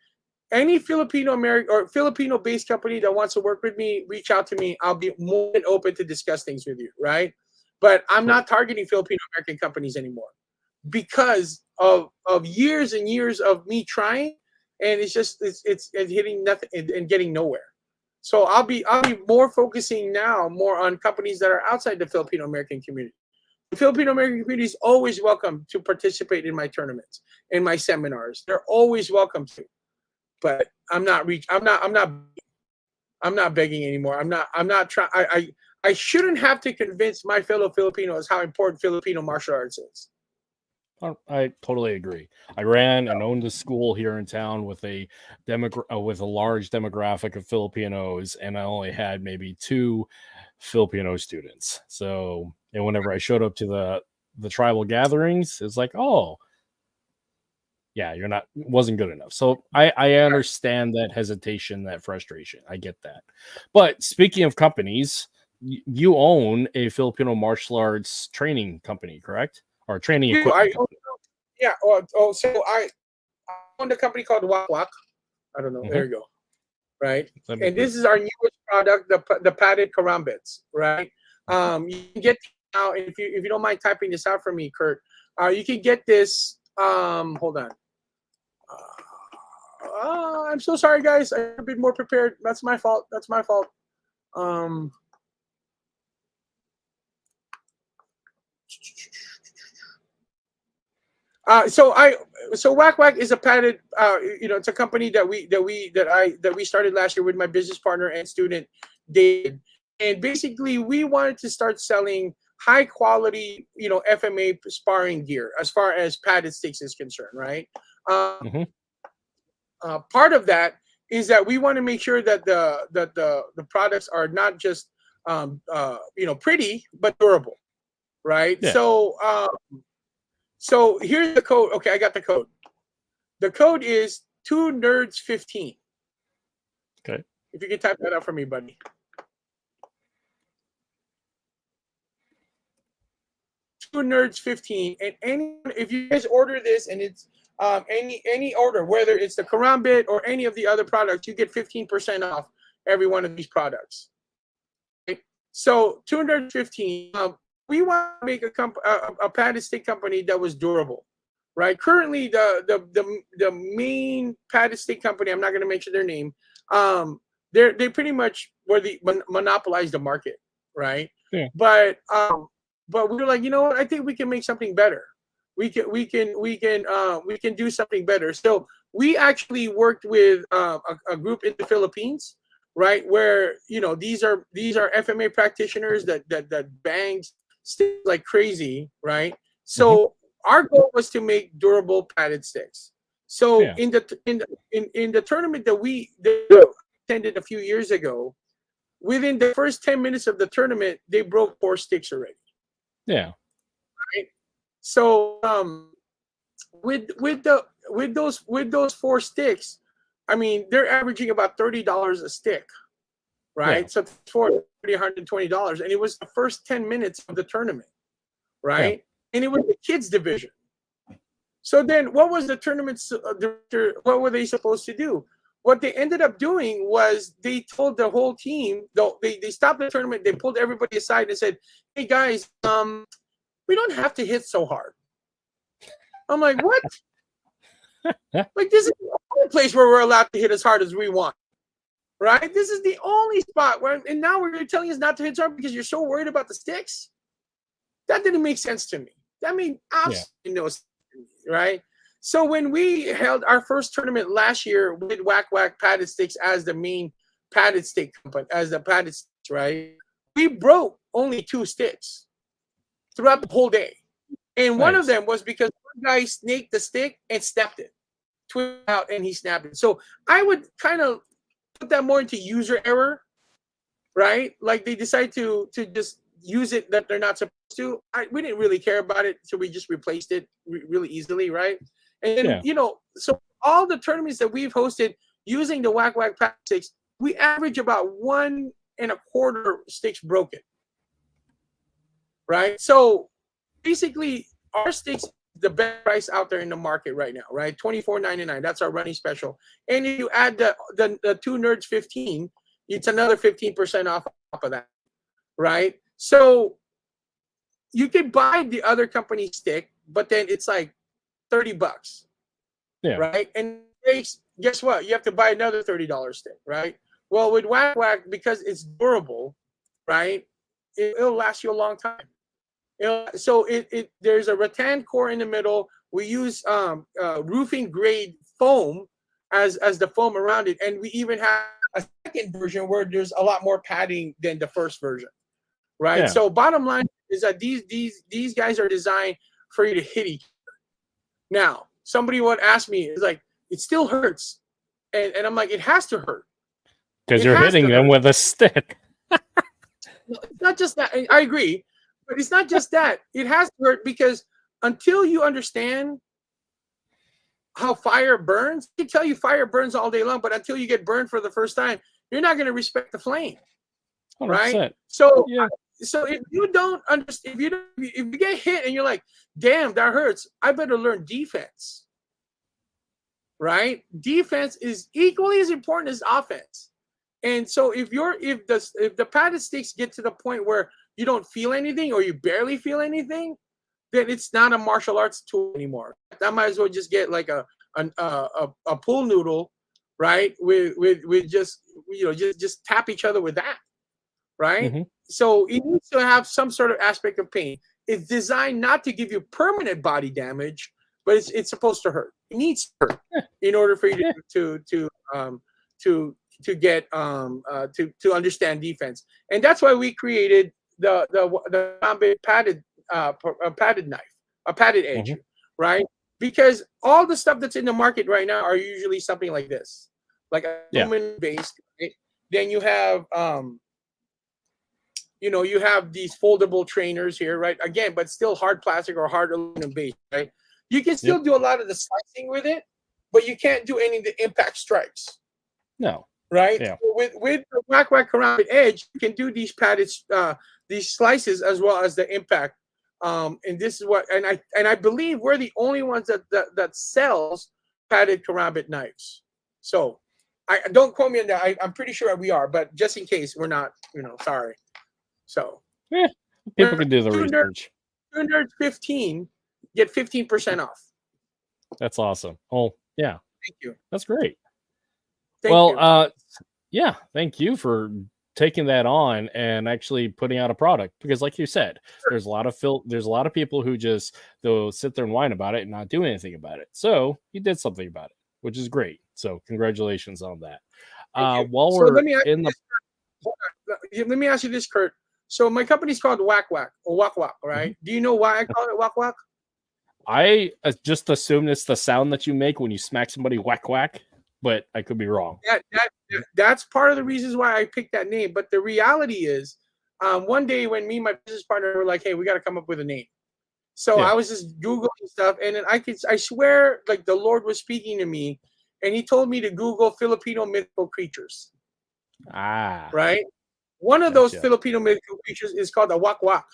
Any Filipino American or Filipino based company that wants to work with me, reach out to me. I'll be more than open to discuss things with you, right? But I'm not targeting Filipino American companies anymore because of years and years of me trying, and it's hitting nothing and getting nowhere. So I'll be more focusing now more on companies that are outside the Filipino American community. The Filipino American community is always welcome to participate in my tournaments, in my seminars. They're always welcome to. But I'm not begging anymore. I'm not trying. I shouldn't have to convince my fellow Filipinos how important Filipino martial arts is. I totally agree. I ran and owned a school here in town with a large demographic of Filipinos, and I only had maybe 2 Filipino students. So, and whenever I showed up to the tribal gatherings, it's like, oh, yeah, wasn't good enough. So I understand that hesitation, that frustration. I get that. But speaking of companies, you own a Filipino martial arts training company, correct? Or training equipment company. Yeah. So I own a company called WakWak. I don't know. Mm-hmm. There you go. Right. And this is our newest product, the padded karambits. Right. You can get now if you don't mind typing this out for me, Kurt. You can get this. Hold on. I'm so sorry, guys. I should have been more prepared. That's my fault. So WakWak is a padded, it's a company that we started last year with my business partner and student David, and basically we wanted to start selling high quality, FMA sparring gear as far as padded sticks is concerned, right? Part of that is that we want to make sure that the products are not just pretty but durable, right? Yeah. So here's the code. Okay, I got the code. The code is 2nerds15. Okay. If you can type that out for me, buddy. 2nerds15. And if you guys order this and it's any order, whether it's the karambit or any of the other products, you get 15% off every one of these products. Okay? So 2nerds15. We want to make a padded stick company that was durable, right? Currently, the main padded stick company, I'm not going to mention their name, they pretty much monopolized the market, right? Yeah. But we were like, you know what? I think we can make something better. We can do something better. So we actually worked with a group in the Philippines, right? Where these are FMA practitioners that bangs sticks like crazy, right? So our goal was to make durable padded sticks. So yeah. in the tournament that we attended a few years ago, within the first 10 minutes of the tournament, they broke 4 sticks already. Yeah. Right. So with those 4 sticks, I mean they're averaging about $30 a stick. Right. Yeah. So for $120, and it was the first 10 minutes of the tournament. Right. Yeah. And it was the kids division. So then what was the tournament director? What were they supposed to do? What they ended up doing was they told the whole team, they stopped the tournament. They pulled everybody aside and said, hey guys, we don't have to hit so hard. I'm like, what? Like this is the only place where we're allowed to hit as hard as we want. Right? This is the only spot where, and now you're telling us not to hit hard because you're so worried about the sticks? That didn't make sense to me. That made absolutely no sense to me, right? So when we held our first tournament last year with WakWak padded sticks as the main padded stick company, as the padded sticks, right? We broke only 2 sticks throughout the whole day. And one of them was because one guy snaked the stick and snapped it, twisted out, and he snapped it. So I would kind of put that more into user error, right? Like they decide to just use it that they're not supposed to. We didn't really care about it, so we just replaced it really easily, right? And then, you know, so all the tournaments that we've hosted using the WakWak padded sticks, we average about 1 1/4 sticks broken, right? So basically, our sticks the best price out there in the market right now, right? $24.99. That's our running special. And if you add the 2 Nerds 15, it's another 15% off of that, right? So you can buy the other company stick, but then it's like $30, right? And guess what? You have to buy another $30 stick, right? Well, with WakWak, because it's durable, right? It'll last you a long time. So there's a rattan core in the middle. We use roofing grade foam as the foam around it, and we even have a second version where there's a lot more padding than the first version, right? So bottom line is that these guys are designed for you to hit each other. Now, somebody would ask me, it's like, it still hurts, and I'm like, it has to hurt because you're hitting them with a stick. No, it's not just that. I agree. But it's not just that. It has to hurt because until you understand how fire burns, I can tell you fire burns all day long, but until you get burned for the first time, you're not going to respect the flame, 100%. Right? So, so if you don't understand, if you get hit and you're like, damn, that hurts, I better learn defense, right? Defense is equally as important as offense. And so if the padded sticks get to the point where you don't feel anything or you barely feel anything, then it's not a martial arts tool anymore. I might as well just get like a pool noodle, right? With just, you know, just tap each other with that, right? So it needs to have some sort of aspect of pain. It's designed not to give you permanent body damage, but it's supposed to hurt. It needs to hurt in order for you to get to understand defense. And that's why we created the combat padded knife, a padded edge, right? Because all the stuff that's in the market right now are usually something like this, like aluminum based. Right? Then you have you know, you have these foldable trainers here, right? Again, but still hard plastic or hard aluminum based, right? You can still do a lot of the slicing with it, but you can't do any of the impact strikes. No. Right? So with the WakWak Karambit Edge, you can do these padded these slices as well as the impact. And this is what, and I believe we're the only ones that sells padded Karambit knives. So I don't quote me on that. I'm pretty sure we are, but just in case we're not, you know, sorry. So people can do the research. 2 Nerds 15 get 15% off. That's awesome. Oh yeah, thank you. That's great. Thank you. Yeah, thank you for taking that on and actually putting out a product, because like you said, there's a lot of people who just they'll sit there and whine about it and not do anything about it. So you did something about it, which is great. So congratulations on that. While so we're let me ask you this, Kurt. So my company's called WakWak or WakWak, right? Do you know why I call it WakWak? I just assume it's the sound that you make when you smack somebody, whack whack, but I could be wrong. That's part of the reasons why I picked that name. But the reality is, one day when me and my business partner were like, hey, we got to come up with a name. So I was just Googling stuff, and then I swear, like the Lord was speaking to me, and he told me to Google Filipino mythical creatures. Right? One of those Filipino mythical creatures is called a WakWak.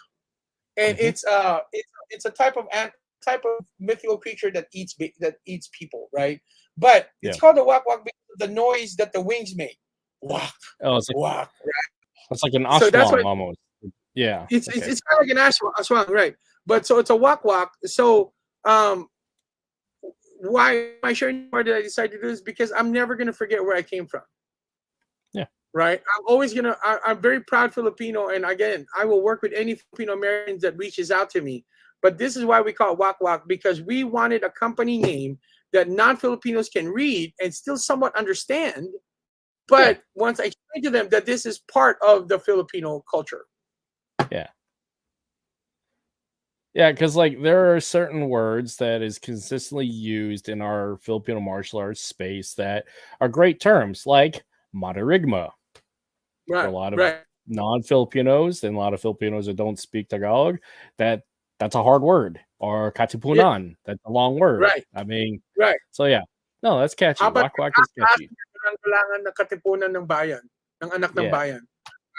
And it's a type of mythical creature that eats people, right? But it's called a WakWak because of the noise that the wings make. Wak. Oh, it's like wak. Right? It's like an ashwang almost. Yeah. It's kind of like an ashwang, right? But so it's a WakWak. So why am I sharing? Why did I decide to do this? Because I'm never gonna forget where I came from. Yeah. Right. I'm very proud Filipino, and again, I will work with any Filipino Americans that reaches out to me. But this is why we call it WakWak, because we wanted a company name that non-Filipinos can read and still somewhat understand. But once I explain to them that this is part of the Filipino culture. Yeah. Yeah, because like there are certain words that is consistently used in our Filipino martial arts space that are great terms, like madarigma. For a lot of non-Filipinos and a lot of Filipinos that don't speak Tagalog, that's a hard word. Or katipunan, that's a long word. Right. I mean, right. So yeah, no, that's catchy. WakWak is catchy. Ng katipunan ng bayan, ng anak ng bayan.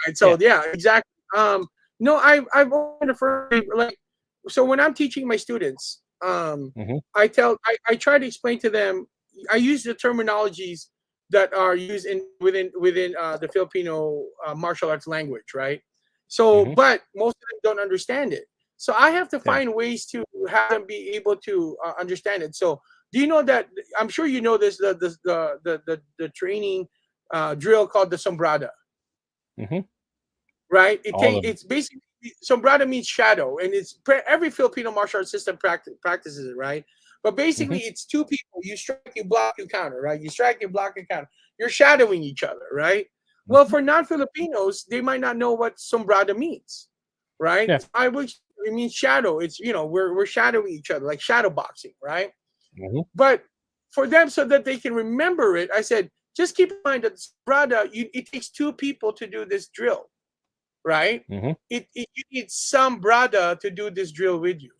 Right. So exactly. No, I've only referred like. So when I'm teaching my students, I try to explain to them. I use the terminologies that are used within the Filipino martial arts language, right? So, but most of them don't understand it. So I have to find ways to have them be able to understand it. So, do you know that? I'm sure you know this. The training drill called the sombrada, right? It's basically. Sombrada means shadow, and it's every Filipino martial arts system practices it, right? But basically, it's two people. You strike, you block, you counter, right? You strike, you block, you counter. You're shadowing each other, right? Well, for non-Filipinos, they might not know what sombrada means, right? Yeah. It means shadow. It's we're shadowing each other, like shadow boxing, right? But for them, so that they can remember it, I said, just keep in mind that sombrada, it takes two people to do this drill. Right? You need some brother to do this drill with you.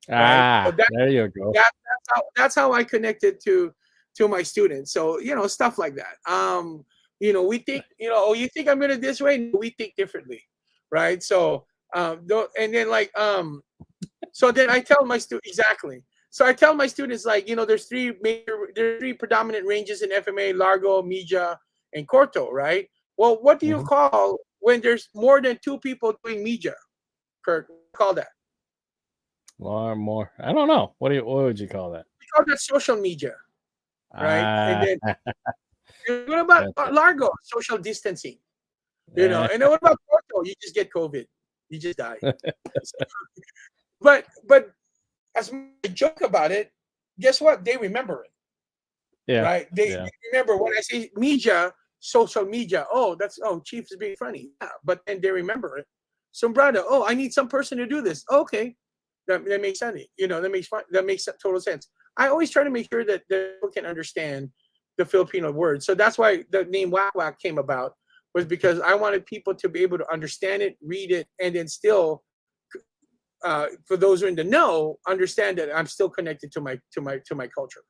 Right? So there you go. That's how I connected to my students. So stuff like that. We think you think I'm gonna this way. No, we think differently, right? So and then like so then I tell my students exactly. So I tell my students like there's three predominant ranges in FMA: largo, media, and corto, right? Well, what do you call when there's more than two people doing media? Kurt, call that? More. I don't know. What would you call that? We call that social media, right? And then what about largo? Social distancing. And then what about corto? You just get COVID. You just die. But as I joke about it, guess what? They remember it. Yeah. Right? They remember when I say media. Social media. Chief is being funny. Yeah, but then they remember it. Sombrada. I need some person to do this. Okay, that makes sense. That makes total sense. I always try to make sure that people can understand the Filipino word. So that's why the name WakWak came about, was because I wanted people to be able to understand it, read it, and then still, for those who are in the know, understand that I'm still connected to my culture.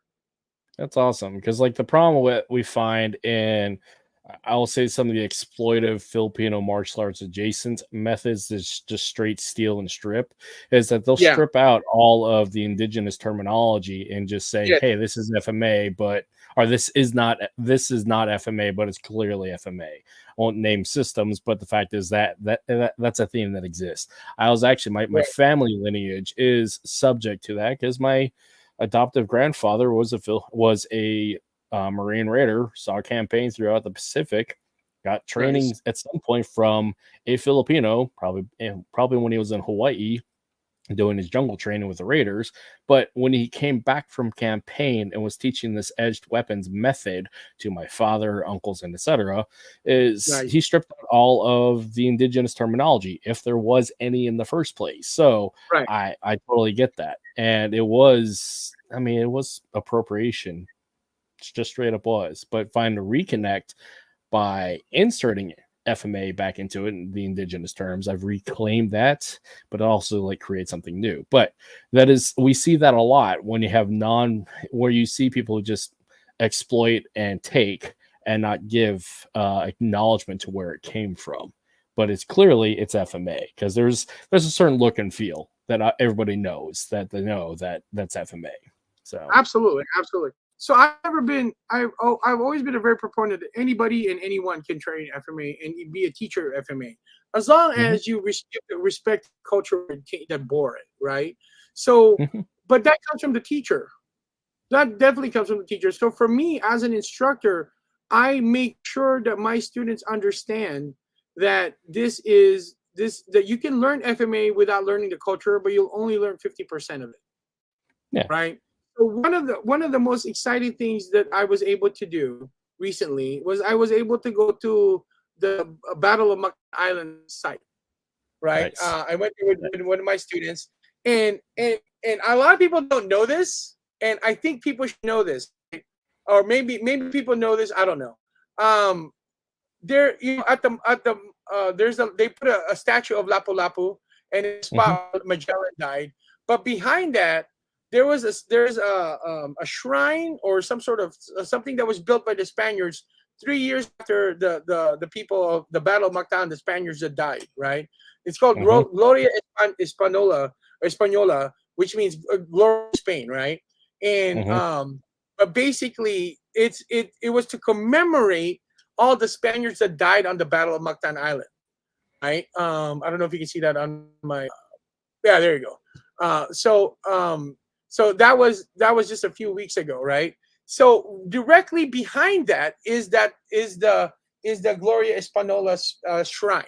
That's awesome, because like the problem with we find in, I'll say, some of the exploitive Filipino martial arts adjacent methods is just straight steal and strip, is that they'll strip out all of the indigenous terminology and just say, hey, this is FMA, or this is not FMA, but it's clearly FMA. I won't name systems, but the fact is that's a theme that exists. I was actually, my family lineage is subject to that, because my adoptive grandfather was a Marine Raider, saw campaigns throughout the Pacific, got training at some point from a Filipino, probably when he was in Hawaii doing his jungle training with the Raiders. But when he came back from campaign and was teaching this edged weapons method to my father, uncles, and etc., he stripped out all of the indigenous terminology, if there was any in the first place. So I totally get that. And it was appropriation. It's just straight up was. But find a reconnect by inserting FMA back into it in the indigenous terms. I've reclaimed that, but also like create something new. But we see that a lot when you have where you see people who just exploit and take and not give acknowledgement to where it came from. But it's FMA, because there's a certain look and feel that everybody knows that that's FMA. So absolutely. So I've always been a very proponent that anybody and anyone can train FMA and be a teacher of FMA, as long as you respect culture that bore it, right? So, but that comes from the teacher. That definitely comes from the teacher. So for me as an instructor, I make sure that my students understand that this is that you can learn FMA without learning the culture, but you'll only learn 50% of it. Yeah. Right. So one of the most exciting things that I was able to do recently was I was able to go to the Battle of Mactan Island site. Right. Nice. I went there with one of my students, and a lot of people don't know this, and I think people should know this, right? Or maybe people know this. I don't know. There, at the they put a statue of Lapu-Lapu, and it's spot Magellan died, but behind that there's a shrine or some sort of something that was built by the Spaniards 3 years after the people of the Battle of Mactan, the Spaniards that died. Right. It's called Gloria Española, which means glory of Spain. Right. And but basically it was to commemorate all the Spaniards that died on the Battle of Mactan Island, right? I don't know if you can see that on my. Yeah, there you go. So that was just a few weeks ago, right? So directly behind that is the Gloria Española shrine,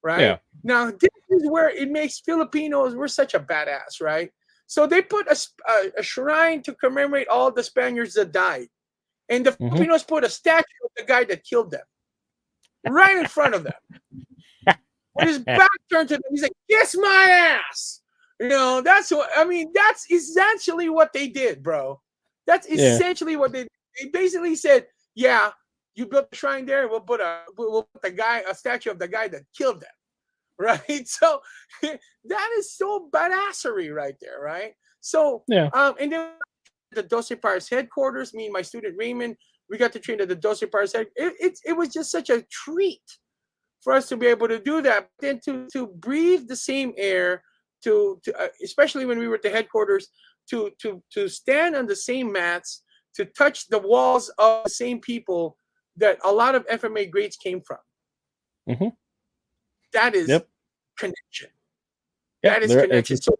right? Yeah. Now this is where it makes Filipinos, we're such a badass, right? So they put a shrine to commemorate all the Spaniards that died. And the Filipinos put a statue of the guy that killed them right in front of them. With his back turned to them, he's like, "Kiss my ass." That's what I mean. That's essentially what they did, bro. That's essentially what they did. They basically said, "Yeah, you built a shrine there. We'll put a statue of the guy that killed them." Right? So that is so badassery right there, right? So and then the Doce Pares headquarters, me and my student Raymond, we got to train at the Doce Pares headquarters. It was just such a treat for us to be able to do that. Then to breathe the same air, to especially when we were at the headquarters, to stand on the same mats, to touch the walls of the same people that a lot of FMA greats came from. That is connection. That is connection. So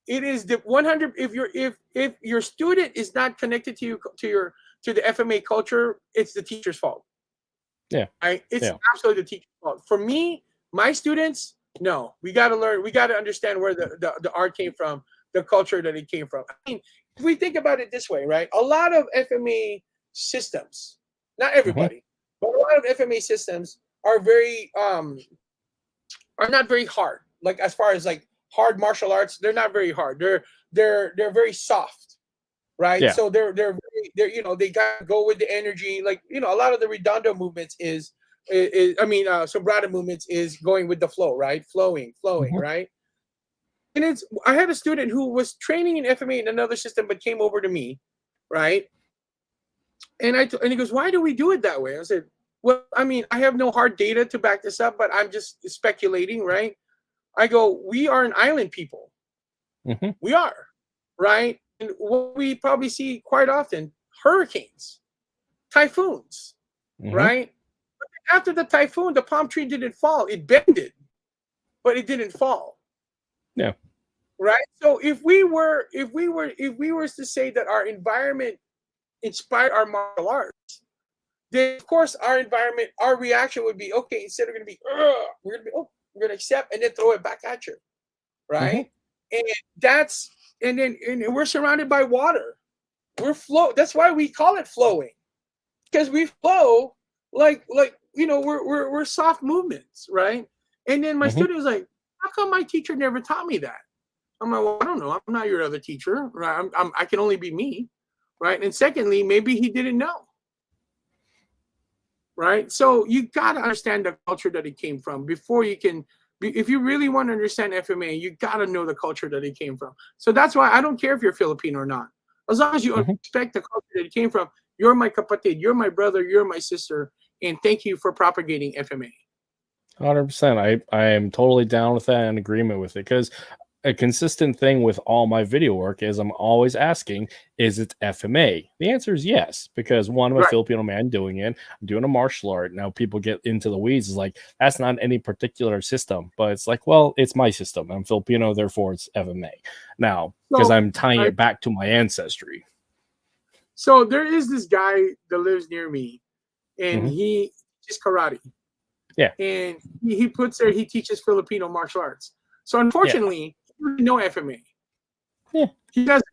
it is the 100. If your student is not connected to the FMA culture, it's the teacher's fault. Yeah, right. It's absolutely the teacher's fault. For me, my students, no, we got to learn. We got to understand where the art came from, the culture that it came from. I mean, if we think about it this way, right? A lot of FMA systems, not everybody, but a lot of FMA systems are not very hard. Like as far as like hard martial arts, they're not very hard. They're very soft, right? Yeah. So they're they got to go with the energy. Like a lot of the redondo movements sombrado movements is going with the flow, right? Flowing, right? And I had a student who was training in FMA in another system, but came over to me, right? And he goes, "Why do we do it that way?" I said, "Well, I mean, I have no hard data to back this up, but I'm just speculating, right?" I go, "We are an island people. We are, right? And what we probably see quite often, hurricanes, typhoons, right? But after the typhoon, the palm tree didn't fall. It bended, but it didn't fall. Yeah. Right? So if we were to say that our environment inspired our martial arts, then of course our reaction would be, okay, instead of going to be, we're going to accept and then throw it back at you, right? And we're surrounded by water. That's why we call it flowing, because we flow like we're soft movements, right? And then my student was like, "How come my teacher never taught me that?" I'm like, "Well, I don't know. I'm not your other teacher, right? I can only be me, right? And secondly, maybe he didn't know." Right? So you got to understand the culture that it came from before you can, if you really want to understand FMA, you got to know the culture that it came from. So that's why I don't care if you're Filipino or not. As long as you respect the culture that it came from, you're my kapatid, you're my brother, you're my sister, and thank you for propagating FMA. 100%. I am totally down with that and agreement with it, because a consistent thing with all my video work is I'm always asking, is it FMA? The answer is yes, because one, I'm a Filipino man doing it. I'm doing a martial art. Now people get into the weeds. It's like, that's not any particular system, but it's like, well, it's my system. I'm Filipino, therefore it's FMA. Now, because I'm tying it back to my ancestry. So there is this guy that lives near me, and he teaches karate. Yeah. And he puts there, he teaches Filipino martial arts. So unfortunately, he doesn't know FMA. Yeah. He doesn't.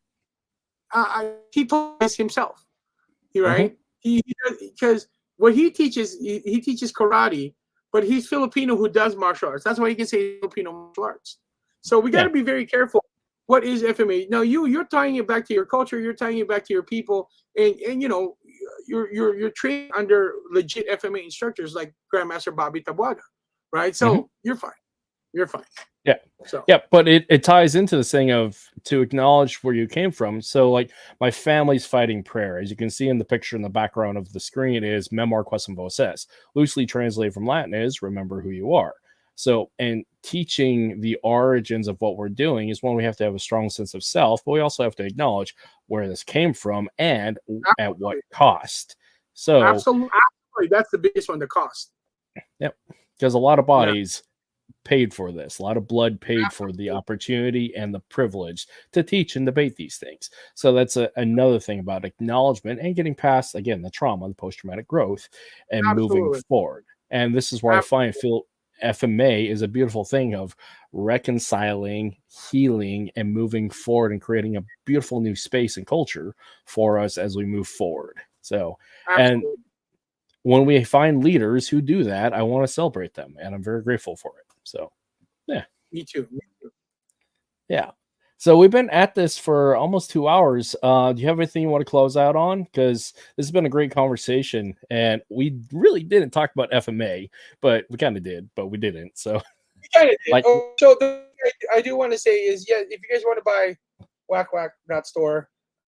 He plays himself. Right? He does, because what he teaches karate, but he's Filipino who does martial arts. That's why he can say Filipino martial arts. So we got to be very careful. What is FMA? Now you're tying it back to your culture. You're tying it back to your people, and you know you're trained under legit FMA instructors like Grandmaster Bobby Tabuada, right? So you're fine. You're fine. Yeah. So yeah, but it ties into this thing of to acknowledge where you came from. So like my family's fighting prayer, as you can see in the picture in the background of the screen, is Memor Quesum Voces. Loosely translated from Latin is remember who you are. So, and teaching the origins of what we're doing is one, we have to have a strong sense of self, but we also have to acknowledge where this came from and at what cost. So absolutely, that's the biggest one, the cost. Yep. Because a lot of bodies paid for this, a lot of blood paid for the opportunity and the privilege to teach and debate these things. So that's another thing about acknowledgement and getting past, again, the trauma, the post-traumatic growth, and moving forward. And this is where I feel FMA is a beautiful thing of reconciling, healing, and moving forward and creating a beautiful new space and culture for us as we move forward. So, and when we find leaders who do that, I want to celebrate them, and I'm very grateful for it. So, yeah. Me too. Yeah. So we've been at this for almost 2 hours. Do you have anything you want to close out on? Because this has been a great conversation, and we really didn't talk about FMA, but we kind of did, but we didn't. So, we kind of did. Like, so I do want to say is, if you guys want to buy WakWak store,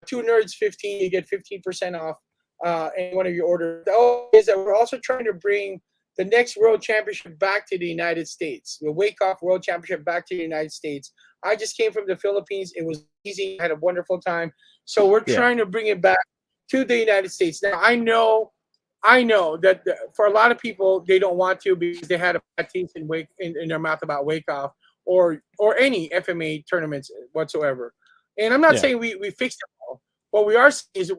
2 nerds 15, you get 15% off any one of your orders. Is that we're also trying to bring the next World Championship back to the United States. The WEKAF World Championship back to the United States. I just came from the Philippines. It was easy. I had a wonderful time. So we're trying to bring it back to the United States. Now, I know that for a lot of people, they don't want to because they had a bad taste in their mouth about WEKAF or any FMA tournaments whatsoever. And I'm not saying we fixed it all. What we are saying is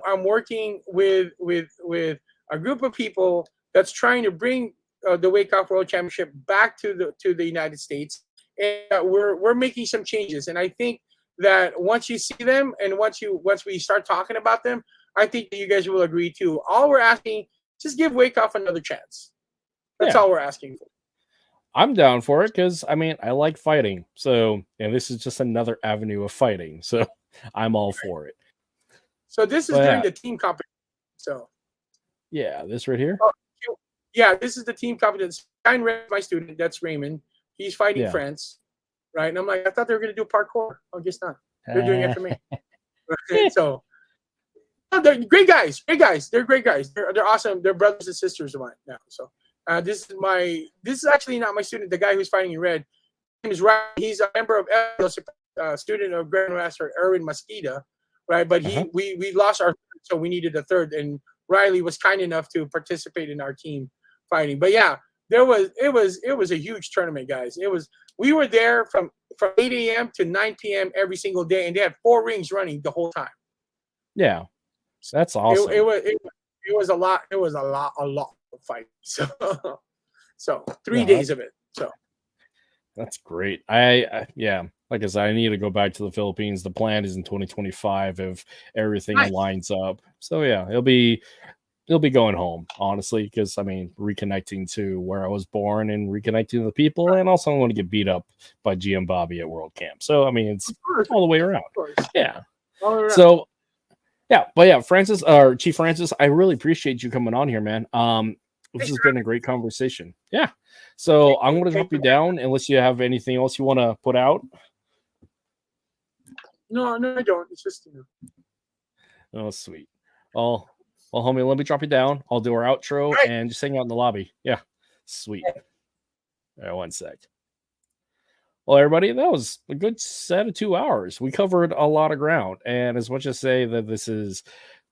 I'm working with a group of people that's trying to bring the WEKAF World Championship back to the United States, and we're making some changes. And I think that once you see them and once we start talking about them, I think that you guys will agree too. All we're asking, just give WEKAF another chance. That's all we're asking for. I'm down for it because I mean I like fighting. So and this is just another avenue of fighting. So I'm all for it. So this is during the team competition. So this right here. This is the team competition. My student, that's Raymond. He's fighting France, right? And I'm like, I thought they were going to do parkour. I guess not. They're doing FMA. So they're great guys. They're great guys. They're awesome. They're brothers and sisters of mine now. So this is actually not my student. The guy who's fighting in red, his name is Ryan. He's a member of student of Grandmaster Erwin Masquida, right? But we lost our third, so we needed a third, and Riley was kind enough to participate in our team fighting. But it was a huge tournament, guys. We were there from 8 a.m. to 9 p.m. every single day, and they had 4 rings running the whole time. Yeah, that's awesome. It was a lot. It was a lot of fighting. So 3 days of it. So that's great. I like I said, I need to go back to the Philippines. The plan is in 2025 if everything lines up. So it'll be going home, honestly, because I mean, reconnecting to where I was born and reconnecting to the people, and also I want to get beat up by GM Bobby at World Camp. So I mean, it's all the way around. Yeah. So Francis or Chief Francis, I really appreciate you coming on here, man. This has been a great conversation. Yeah. So I'm going to drop you down unless you have anything else you want to put out. No, I don't. It's just Oh, sweet. Well, homie, let me drop you down. I'll do our outro and just hang out in the lobby. Yeah. Sweet. All right, 1 sec. Well, everybody, that was a good set of 2 hours. We covered a lot of ground. And as much as say that this is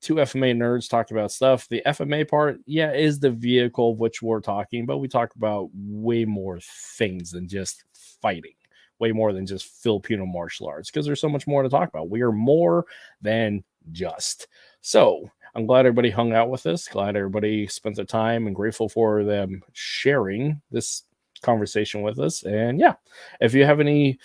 2 FMA nerds talking about stuff, the FMA part, is the vehicle of which we're talking, but we talk about way more things than just fighting, way more than just Filipino martial arts, because there's so much more to talk about. We are more than just. So I'm glad everybody hung out with us. Glad everybody spent the time, and grateful for them sharing this conversation with us. And yeah, if you have any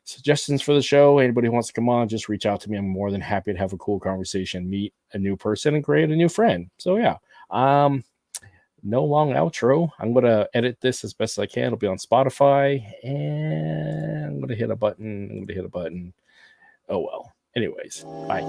suggestions for the show, anybody wants to come on, just reach out to me. I'm more than happy to have a cool conversation, meet a new person, and create a new friend. So yeah, no long outro. I'm gonna edit this as best as I can. It'll be on Spotify, and I'm gonna hit a button. Oh well. Anyways, bye.